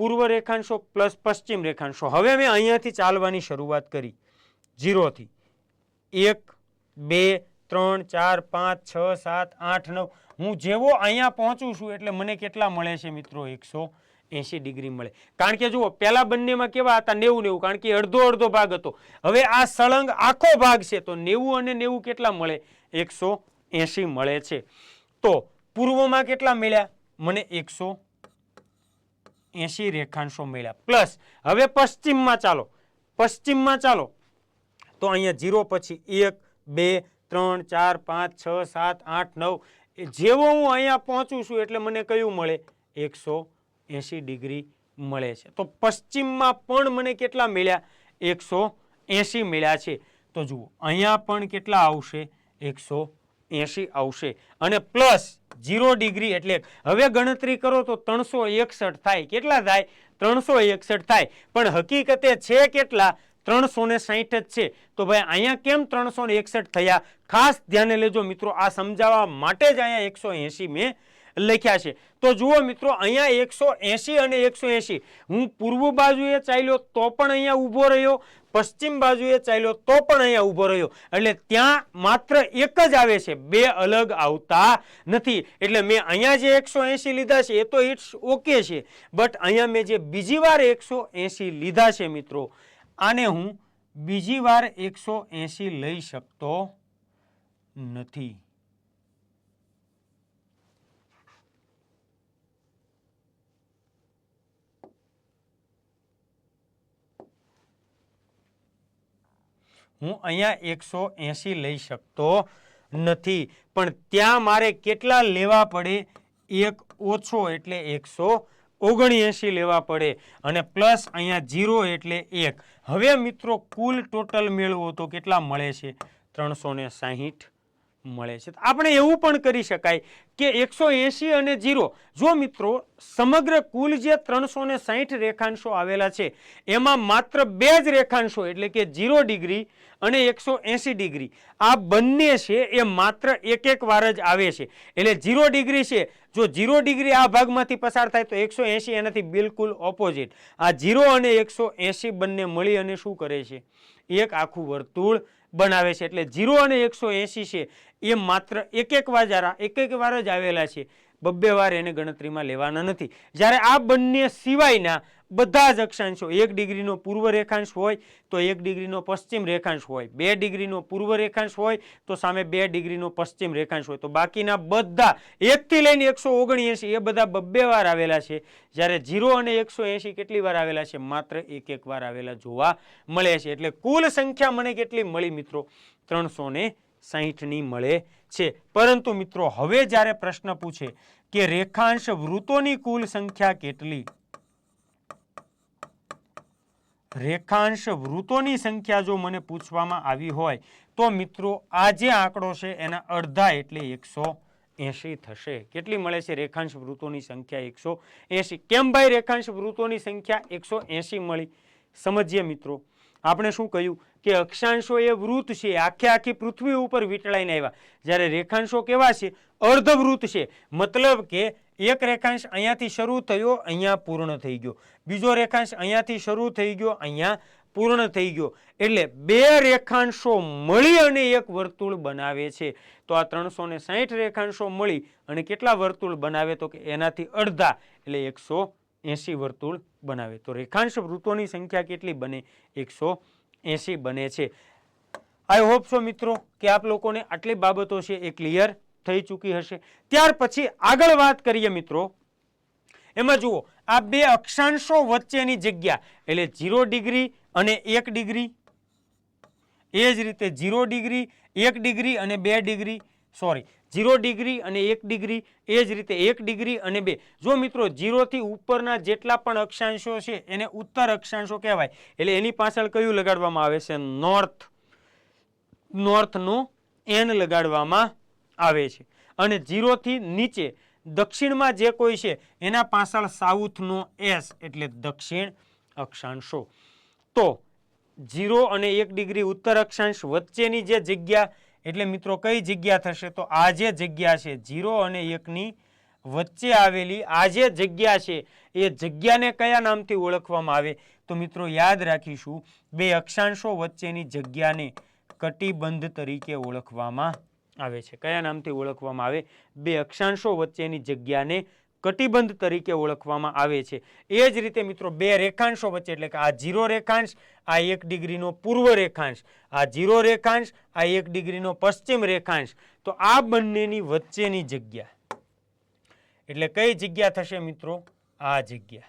પૂર્વ રેખાંશો પ્લસ પશ્ચિમ રેખાંશો. હવે મેં અહીંયાથી ચાલવાની શરૂઆત કરી 0 થી 1 2 3 4 5 6 7 8 9. હું જેવો અહીંયા પહોંચું છું એટલે મને કેટલા મળે છે મિત્રો? 180 ડિગ્રી મળે. કારણ કે જુઓ પહેલા બંનેમાં કેવા હતા? 90 કારણ કે અડધો અડધો ભાગ હતો. હવે આ સળંગ આખો ભાગ છે તો 90 અને 90 કેટલા મળે? 180 મળે છે. તો પૂર્વમાં કેટલા મળ્યા મને? 180 રેખાંશો મળ્યા. પ્લસ હવે પશ્ચિમમાં ચાલો તો અહીંયા 0 પછી 1 2 3 4 5 6 7 8 9. જેવો હું અહીંયા પહોંચું છું એટલે મને કયું મળે? 180 ડિગ્રી મળે છે. તો પશ્ચિમમાં પણ મને કેટલા મળ્યા? 180 મળ્યા છે. તો જુઓ અહીંયા પણ કેટલા આવશે? 180 આવશે. અને પ્લસ 0 ડિગ્રી એટલે હવે ગણતરી કરો તો 361 થાય. કેટલા થાય? 361 થાય. પણ હકીકતે છે કેટલા? 360 જ છે. તો ભાઈ અહીંયા કેમ 361 થયા? ખાસ ધ્યાને લેજો મિત્રો. આ સમજાવવા માટે જ અહીંયા 180 મેં લખ્યા છે. તો જુઓ મિત્રો અહીંયા 180 અને 180 હું પૂર્વ બાજુએ ચાલ્યો તો પણ અહીંયા ઊભો રહ્યો, પશ્ચિમ બાજુએ ચાલ્યો તો પણ અહીંયા ઊભો રહ્યો. એટલે ત્યાં માત્ર એક જ આવે છે, બે અલગ આવતા નથી. એટલે મેં અહીંયા જે 180 લીધા છે એ તો ઇટ્સ ઓકે છે, બટ અહીંયા મેં જે બીજી વાર 180 લીધા છે મિત્રો, આને હું બીજી વાર 180 લઈ શકતો નથી. હું અહીંયા 180 લઈ શકતો નથી. પણ ત્યાં મારે કેટલા લેવા પડે? એક ઓછો એટલે 179 લેવા પડે અને પ્લસ અહીંયા 0 એટલે 1. હવે મિત્રો કુલ ટોટલ મેળવો તો કેટલા મળે છે? 360 મળે છે. આપણે એવું પણ કરી શકાય કે 180 અને 0, જો મિત્રો સમગ્ર કુલ જે 360 રેખાંશો આવેલા છે એમાં માત્ર બે જ રેખાંશો એટલે કે 0 ડિગ્રી અને 180 ડિગ્રી આ બંને છે એ માત્ર એક એક વાર જ આવે છે. એટલે 0 ડિગ્રી છે, જો 0 ડિગ્રી આ ભાગમાંથી પસાર થાય તો 180 એનાથી બિલકુલ ઓપોઝિટ. આ 0 અને 180 બંને મળી અને શું કરે છે? એક આખું વર્તુળ બનાવે છે. એટલે 0 અને 180 છે એ માત્ર એક એક વાર જ આવેલા છે, બબ્બે વાર એને ગણતરીમાં લેવાના નથી. જ્યારે આ બંને સિવાયના બધા જ અક્ષાંશો 1 ડિગ્રીનો પૂર્વ રેખાંશ હોય તો 1 ડિગ્રીનો પશ્ચિમ રેખાંશ હોય, 2 ડિગ્રીનો પૂર્વ રેખાંશ હોય તો સામે 2 ડિગ્રીનો પશ્ચિમ રેખાંશ હોય, તો બાકીના બધા 1 થી લઈને 179 એ બધા બબ્બે વાર આવેલા છે. જ્યારે 0 અને 180 કેટલી વાર આવેલા છે? માત્ર એક એક વાર આવેલા જોવા મળે છે. એટલે કુલ સંખ્યા મને કેટલી મળી મિત્રો? 360 ની મળે છે. પરંતુ મિત્રો હવે જ્યારે પ્રશ્ન પૂછે કે રેખાંશ વૃત્તોની કુલ સંખ્યા કેટલી, રેખાંશ વૃત્તોની સંખ્યા જો મને પૂછવામાં આવી હોય તો મિત્રો આ જે આંકડો છે એના અડધા એટલે 180 થશે. કેટલી મળે છે? રેખાંશ વૃત્તોની સંખ્યા 180. કેમ ભાઈ રેખાંશ વૃત્તોની સંખ્યા 180 મળી? સમજીએ મિત્રો. આપણે શું કહ્યું કે અક્ષાંશો એ વૃત્ત છે, આખી પૃથ્વી ઉપર વીંટળાઈને આવ્યા. જ્યારે રેખાંશો કેવા છે? અર્ધવૃત્ત છે. મતલબ કે એક રેખાંશ અહીંયાથી શરૂ થયો, અહીંયા પૂર્ણ થઈ ગયો. બીજો રેખાંશ અહીંયાથી શરૂ થઈ ગયો, અહીંયા પૂર્ણ થઈ ગયો. એટલે બે રેખાંશો મળી અને એક વર્તુળ બનાવે છે. તો આ 360 રેખાંશો મળી અને કેટલા વર્તુળ બનાવે? તો કે એનાથી અડધા એટલે 180 વર્તુળ બનાવે. તો રેખાંશ વૃત્તોની સંખ્યા કેટલી બને? 180 બને છે. આઈ હોપ સો મિત્રો કે આપ લોકોને આટલી બાબતો છે એ ક્લિયર થઈ ચૂકી હશે. ત્યાર પછી આગળ વાત કરીએ મિત્રો. એમાં જુઓ આ બે અક્ષાંશો વચ્ચેની જગ્યા એટલે 0 ડિગ્રી અને 1 ડિગ્રી, એ જ રીતે 0 ડિગ્રી 1 ડિગ્રી અને 2 ડિગ્રી, 0 ડિગ્રી અને 1 ડિગ્રી, એ જ રીતે 1 ડિગ્રી અને 2. જો મિત્રો 0 થી ઉપરના જેટલા પણ અક્ષાંશો છે એને ઉત્તર અક્ષાંશો કહેવાય. એટલે એની પાછળ કયું લગાડવામાં આવે છે? નોર્થનું એન લગાડવામાં આવે છે. અને 0 થી નીચે દક્ષિણમાં જે કોઈ છે એના પાછળ સાઉથનો એસ એટલે દક્ષિણ અક્ષાંશો. તો 0 અને 1 ડિગ્રી ઉત્તર અક્ષાંશ વચ્ચેની જે જગ્યા એટલે મિત્રો કઈ જગ્યા થશે? તો આ જે જગ્યા છે 0 અને 1 ની વચ્ચે આવેલી આ જે જગ્યા છે એ જગ્યાને કયા નામથી ઓળખવામાં આવે? તો મિત્રો યાદ રાખીશું, બે અક્ષાંશો વચ્ચેની જગ્યાને કટિબંધ તરીકે ઓળખવામાં આવે છે. કયા નામથી ઓળખવામાં આવે? બે અક્ષાંશો વચ્ચેની જગ્યાને કટિબંધ તરીકે ઓળખવામાં આવે છે. એ જ રીતે મિત્રો બે રેખાંશો વચ્ચે, એટલે કે આ 0 રેખાંશ, આ 1 ડિગ્રીનો પૂર્વ રેખાંશ, આ 0 રેખાંશ, આ 1 ડિગ્રીનો પશ્ચિમ રેખાંશ, તો આ બંનેની વચ્ચેની જગ્યા એટલે કઈ જગ્યા થશે મિત્રો? આ જગ્યા.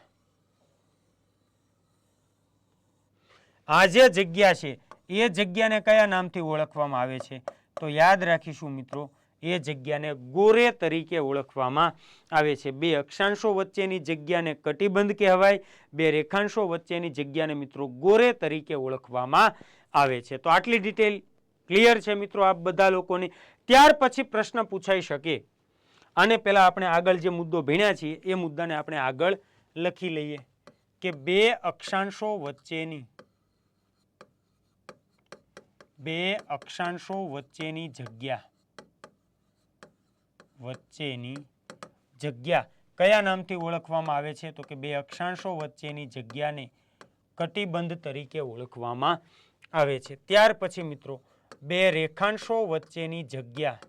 આ જે જગ્યા છે એ જગ્યાને કયા નામથી ઓળખવામાં આવે છે? તો યાદ રાખીશું મિત્રો, એ જગ્યાને ગોરે તરીકે ઓળખવામાં આવે છે. બે અક્ષાંશો વચ્ચેની જગ્યાને કટિબંધ કહેવાય, બે રેખાંશો વચ્ચેની જગ્યાને મિત્રો ગોરે તરીકે ઓળખવામાં આવે છે. તો આટલી ડિટેલ ક્લિયર છે મિત્રો આપ બધા લોકોને? ત્યાર પછી પ્રશ્ન પૂછાઈ શકે, અને પહેલા આપણે આગળ જે મુદ્દો ભણ્યા છીએ એ મુદ્દાને આપણે આગળ લખી લઈએ કે બે અક્ષાંશો વચ્ચેની જગ્યા કયા નામથી ઓળખવામાં આવે છે? તો કે બે અક્ષાંશો વચ્ચેની જગ્યાને કટિબંધ તરીકે ઓળખવામાં આવે છે. ત્યાર પછી મિત્રો બે રેખાંશો વચ્ચેની જગ્યા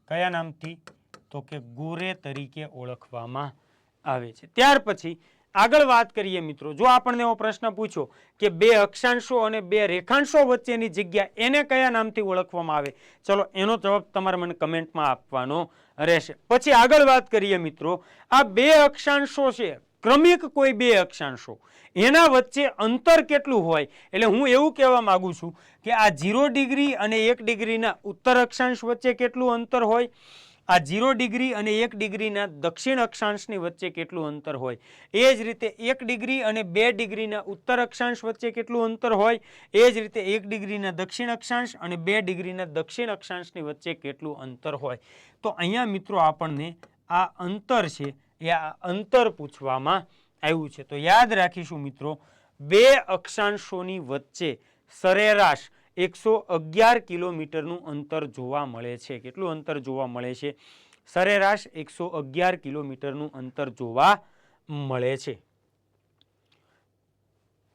કયા નામથી? તો કે ગોરે તરીકે ઓળખવામાં આવે છે. ત્યાર પછી આગળ વાત કરીએ મિત્રો, જો આપણને એવો પ્રશ્ન પૂછો કે બે અક્ષાંશો અને બે રેખાંશો વચ્ચેની જગ્યા એને કયા નામથી ઓળખવામાં આવે? ચલો એનો જવાબ તમારે મને કમેન્ટમાં આપવાનો રહેશે. પછી આગળ વાત કરીએ મિત્રો, આ બે અક્ષાંશો છે, ક્રમિક કોઈ બે અક્ષાંશો, એના વચ્ચે અંતર કેટલું હોય? એટલે હું એવું કહેવા માંગુ છું કે આ 0 ડિગ્રી અને 1 ડિગ્રીના ઉત્તર અક્ષાંશ વચ્ચે કેટલું અંતર હોય, આ 0 ડિગ્રી અને 1 ડિગ્રીના દક્ષિણ અક્ષાંશની વચ્ચે કેટલું અંતર હોય, એ જ રીતે 1 ડિગ્રી અને 2 ડિગ્રીના ઉત્તર અક્ષાંશ વચ્ચે કેટલું અંતર હોય, એ જ રીતે 1 ડિગ્રીના દક્ષિણ અક્ષાંશ અને 2 ડિગ્રીના દક્ષિણ અક્ષાંશની વચ્ચે કેટલું અંતર હોય. તો અહીંયા મિત્રો આપણને આ અંતર છે એ આ અંતર પૂછવામાં આવ્યું છે. તો યાદ રાખીશું મિત્રો, બે અક્ષાંશોની વચ્ચે સરેરાશ 111 કિલોમીટરનું અંતર જોવા મળે છે. કેટલું અંતર જોવા મળે છે? સરેરાશ 111 કિલોમીટરનું અંતર જોવા મળે છે.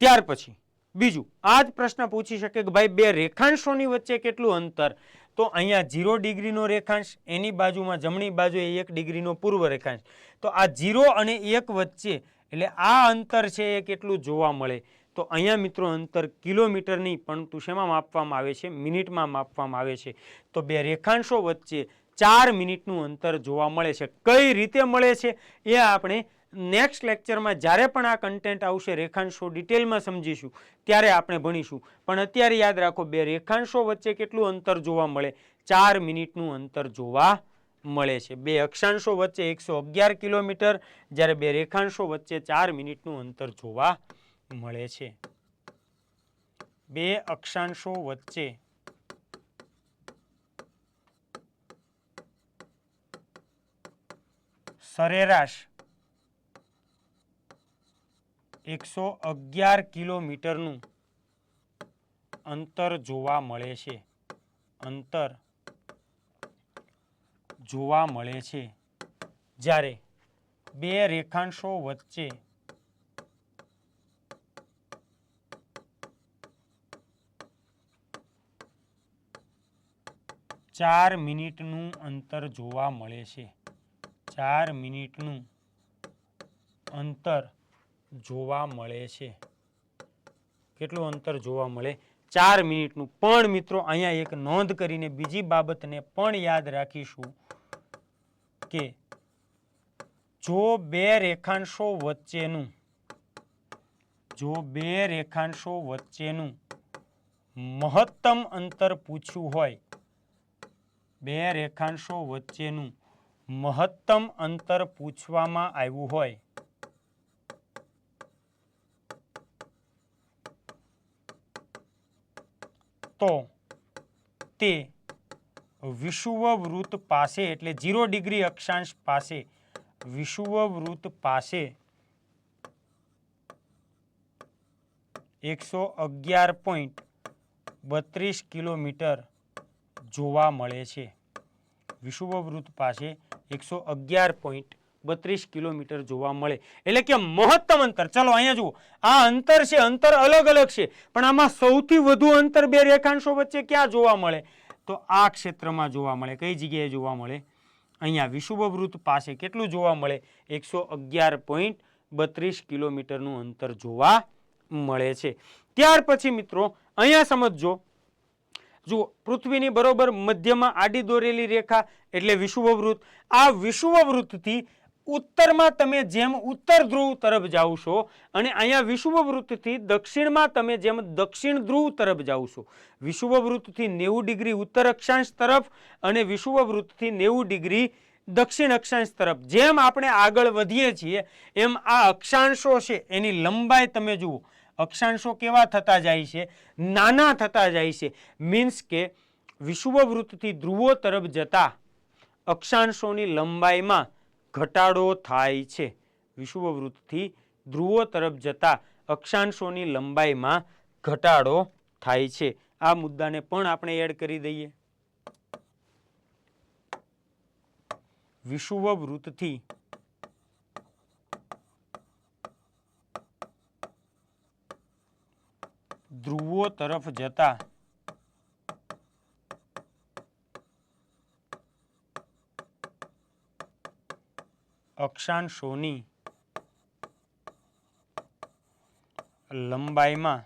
ત્યાર પછી બીજું આ જ પ્રશ્ન પૂછી શકે કે ભાઈ બે રેખાંશોની વચ્ચે કેટલું અંતર? તો અહીંયા 0 ડિગ્રીનો રેખાંશ, એની બાજુમાં જમણી બાજુએ 1 ડિગ્રીનો પૂર્વ રેખાંશ, તો આ 0 અને 1 વચ્ચે એટલે આ અંતર છે એ કેટલું જોવા મળે? તો અહીંયા મિત્રો અંતર કિલોમીટર નહીં પરંતુ શેમાં માપવામાં આવે છે? મિનિટમાં માપવામાં આવે છે. તો બે રેખાંશો વચ્ચે 4 મિનિટનું અંતર જોવા મળે છે. કઈ રીતે મળે છે એ આપણે નેક્સ્ટ લેક્ચરમાં જ્યારે પણ આ કન્ટેન્ટ આવશે, રેખાંશો ડિટેલમાં સમજીશું ત્યારે આપણે ભણીશું. પણ અત્યારે યાદ રાખો, બે રેખાંશો વચ્ચે કેટલું અંતર જોવા મળે? 4 મિનિટનું અંતર જોવા મળે છે. બે અક્ષાંશો વચ્ચે 111 કિલોમીટર, જ્યારે બે રેખાંશો વચ્ચે 4 મિનિટનું અંતર જોવા મળે છે. બે અક્ષાંશો વચ્ચે સરેરાશ 111 કિલોમીટરનું અંતર જોવા મળે છે. અંતર જોવા મળે છે જ્યારે બે રેખાંશો વચ્ચે 4 મિનિટનું અંતર જોવા મળે છે. 4 મિનિટનું અંતર જોવા મળે છે. કેટલું અંતર જોવા મળે? 4 મિનિટનું. પણ મિત્રો અહીંયા એક નોંધ કરીને બીજી બાબતને પણ યાદ રાખીશું કે જો બે રેખાંશો વચ્ચેનું મહત્તમ અંતર પૂછ્યું હોય, બે રેખાંશો વચ્ચેનું મહત્તમ અંતર પૂછવામાં આવ્યું હોય તો તે વિષુવવૃત્ત પાસે, એટલે 0 ડિગ્રી અક્ષાંશ પાસે, વિષુવવૃત્ત પાસે 111.2 32 કિલોમીટર જોવા મળે છે. વિષુવવૃત્ત પાસે 111.32 કિલોમીટર જોવા મળે. એટલે કે મહત્તમ અંતર, ચલો અહીંયા જુઓ, આ અંતર છે, અંતર અલગ અલગ છે, પણ આમાં સૌથી વધુ અંતર બે રેખાંશો વચ્ચે ક્યાં જોવા મળે? તો આ ક્ષેત્રમાં જોવા મળે. કઈ જગ્યાએ જોવા મળે? અહીંયા વિષુવવૃત્ત પાસે કેટલું જોવા મળે? 111.32 કિલોમીટરનું અંતર જોવા મળે છે. ત્યાર પછી મિત્રો અહીંયા સમજજો, જુઓ, પૃથ્વીની બરોબર મધ્યમાં આડી દોરેલી રેખા એટલે વિષુવવૃત્ત. આ વિષુવવૃત્તથી ઉત્તરમાં તમે જેમ ઉત્તર ધ્રુવ તરફ જાઓ છો અને અહીંયા વિષુવવૃત્તથી દક્ષિણમાં તમે જેમ દક્ષિણ ધ્રુવ તરફ જાઓ છો. વિષુવવૃત્તથી 90 ડિગ્રી ઉત્તર અક્ષાંશ તરફ અને વિષુવવૃત્તથી 90 ડિગ્રી દક્ષિણ અક્ષાંશ તરફ જેમ આપણે આગળ વધીએ છીએ એમ આ અક્ષાંશો છે એની લંબાઈ તમે જુઓ, અક્ષાંશો કેવા થતા જાય છે? નાના થતા જાય છે. મીન્સ કે વિષુવવૃત્તથી ધ્રુવો તરફ જતા અક્ષાંશોની લંબાઈમાં ઘટાડો થાય છે. વિષુવવૃત્તથી ધ્રુવો તરફ જતા અક્ષાંશોની લંબાઈમાં ઘટાડો થાય છે. આ મુદ્દાને પણ આપણે એડ કરી દઈએ. વિષુવવૃત્તથી ધ્રુવો તરફ જતા અક્ષાંશોની લંબાઈમાં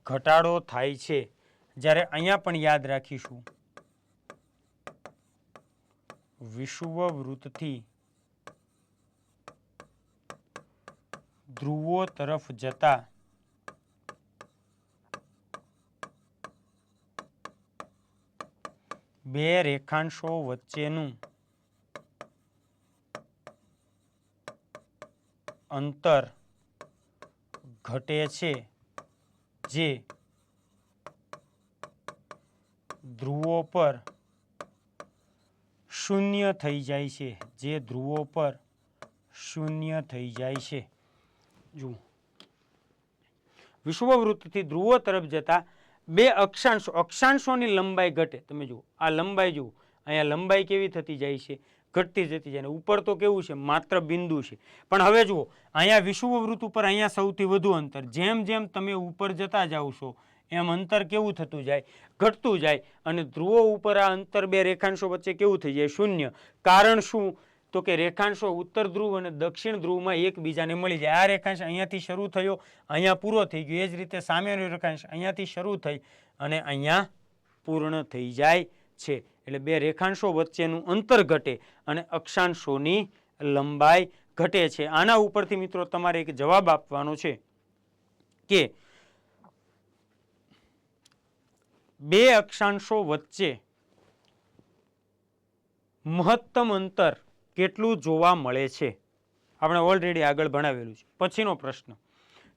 ઘટાડો થાય છે. જ્યારે અહીંયા પણ યાદ રાખીશું, વિષુવવૃત્તથી ધ્રુવો તરફ જતા બે રેખાંશો વચ્ચેનું અંતર ઘટે છે, જે ધ્રુવો પર શૂન્ય થઈ જાય છે. જે ધ્રુવો પર શૂન્ય થઈ જાય છે. જુઓ, વિષુવવૃત્તથી ધ્રુવો તરફ જતા બે અક્ષાંશોની લંબાઈ ઘટે. તમે જુઓ, આ લંબાઈ જુઓ, અહીંયા લંબાઈ કેવી થતી જાય છે? ઘટતી જતી જાય. ઉપર તો કેવું છે? માત્ર બિંદુ છે. પણ હવે જુઓ, અહીંયા વિષુવવૃત્ત ઉપર અહીંયા સૌથી વધુ અંતર. જેમ જેમ તમે ઉપર જતા જાઓ છો એમ અંતર કેવું થતું જાય? ઘટતું જાય. અને ધ્રુવો ઉપર આ અંતર બે રેખાંશો વચ્ચે કેવું થઈ જાય? શૂન્ય. કારણ શું? તો કે રેખાંશો ઉત્તર ધ્રુવ અને દક્ષિણ ધ્રુવમાં એકબીજાને મળી જાય. આ રેખાંશ અહીંયાથી શરૂ થયો, અહીંયા પૂરો થઈ ગયો. એ જ રીતે સામેનો રેખાંશ અહીંયાથી શરૂ થઈ અને અહીંયા પૂર્ણ થઈ જાય છે. એટલે બે રેખાંશો વચ્ચેનું અંતર ઘટે અને અક્ષાંશોની લંબાઈ ઘટે છે. આના ઉપરથી મિત્રો તમારે એક જવાબ આપવાનો છે કે બે અક્ષાંશો વચ્ચે મહત્તમ અંતર કેટલું જોવા મળે છે? આપણે ઓલરેડી આગળ ભણાવેલું છે. પછીનો પ્રશ્ન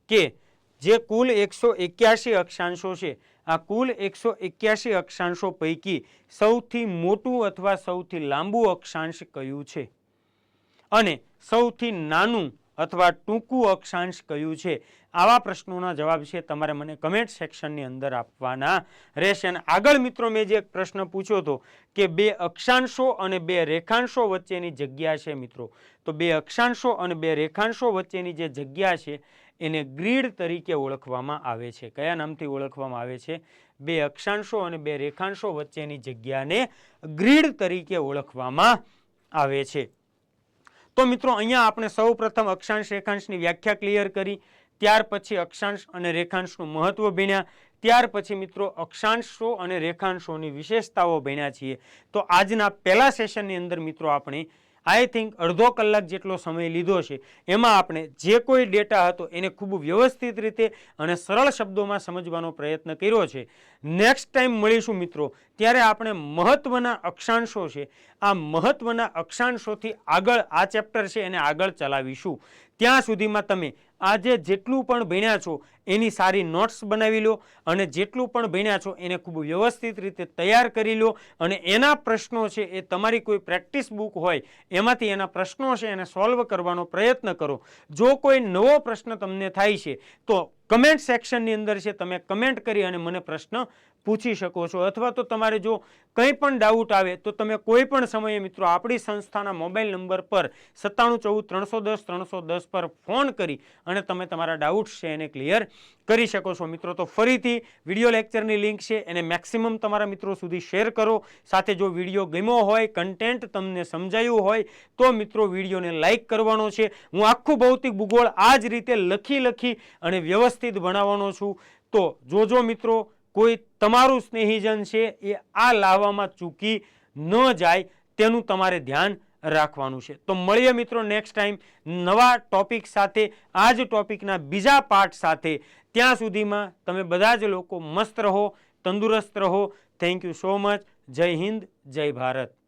કે જે કુલ 181 અક્ષાંશો છે, આ કુલ 181 અક્ષાંશો પૈકી સૌથી મોટું અથવા સૌથી લાંબુ અક્ષાંશ કયું છે? અને સૌથી નાનું અથવા ટૂંકું અક્ષાંશ કયું છે? આવા પ્રશ્નોના જવાબ છે તમારે મને કમેન્ટ સેક્શનની અંદર આપવાના રહેશે. અને આગળ મિત્રો મેં જે એક પ્રશ્ન પૂછ્યો હતો કે બે અક્ષાંશો અને બે રેખાંશો વચ્ચેની જગ્યા છે મિત્રો, તો બે અક્ષાંશો અને બે રેખાંશો વચ્ચેની જે જગ્યા છે એને ગ્રીડ તરીકે ઓળખવામાં આવે છે. કયા નામથી ઓળખવામાં આવે છે? બે અક્ષાંશો અને બે રેખાંશો વચ્ચેની જગ્યાને ગ્રીડ તરીકે ઓળખવામાં આવે છે. તો મિત્રો અહીંયા આપણે સૌ પ્રથમ અક્ષાંશ રેખાંશની વ્યાખ્યા ક્લિયર કરી, ત્યાર પછી અક્ષાંશ અને રેખાંશનું મહત્વ ભણ્યા, ત્યાર પછી મિત્રો અક્ષાંશો અને રેખાંશોની વિશેષતાઓ ભણ્યા છીએ. તો આજના પહેલા સેશનની અંદર મિત્રો આપણે આઈ થિંક અડધો કલાક જેટલો સમય લીધો છે. એમાં આપણે જે કોઈ ડેટા હતો એને ખૂબ વ્યવસ્થિત રીતે અને સરળ શબ્દોમાં સમજવાનો પ્રયત્ન કર્યો છે. નેક્સ્ટ ટાઈમ મળીશું મિત્રો, ત્યારે આપણે મહત્વના અક્ષાંશો છે, આ મહત્વના અક્ષાંશોથી આગળ આ ચેપ્ટર છે એને આગળ ચલાવીશું. ત્યાં સુધીમાં તમે આજે જેટલું પણ ભણ્યા છો એની સારી નોટ્સ બનાવી લો અને જેટલું પણ ભણ્યા છો એને ખૂબ વ્યવસ્થિત રીતે તૈયાર કરી લો અને એના પ્રશ્નો છે એ તમારી કોઈ પ્રેક્ટિસ બુક હોય એમાંથી એના પ્રશ્નો છે એને સોલ્વ કરવાનો પ્રયત્ન કરો. જો કોઈ નવો પ્રશ્ન તમને થાય છે તો કમેન્ટ સેક્શનની અંદર છે તમે કમેન્ટ કરી અને મને પ્રશ્ન પૂછી શકો છો, અથવા તો તમારે જો કંઈ પણ ડાઉટ આવે તો તમે કોઈ પણ સમયે મિત્રો આપણી સંસ્થાના મોબાઈલ નંબર પર 9714 310 310 પર ફોન કરી અને તમે તમારા ડાઉટ્સ છે એને ક્લિયર કરી શકો છો. મિત્રો તો ફરીથી વિડીયો લેક્ચરની લિંક છે એને મેક્સિમમ તમારા મિત્રો સુધી શેર કરો. સાથે જો વિડીયો ગમ્યો હોય, કન્ટેન્ટ તમને સમજાયું હોય તો મિત્રો વિડીયોને લાઇક કરવાનો છે. હું આખું ભૌતિક ભૂગોળ આ જ રીતે લખી અને વ્યવસ્થિત બનાવવાનો છું. તો જોજો મિત્રો, કોઈ તમારું સ્નેહીજન છે એ આ લાવવામાં ચૂકી ન જાય તેનું તમારે ધ્યાન રાખવાનું છે. તો મળીએ મિત્રો નેક્સ્ટ ટાઈમ નવા ટોપિક સાથે, આ જ ટોપિકના બીજા પાર્ટ સાથે. ત્યાં સુધીમાં તમે બધા જ લોકો મસ્ત રહો, તંદુરસ્ત રહો. Thank you so much. જય હિન્દ, જય ભારત.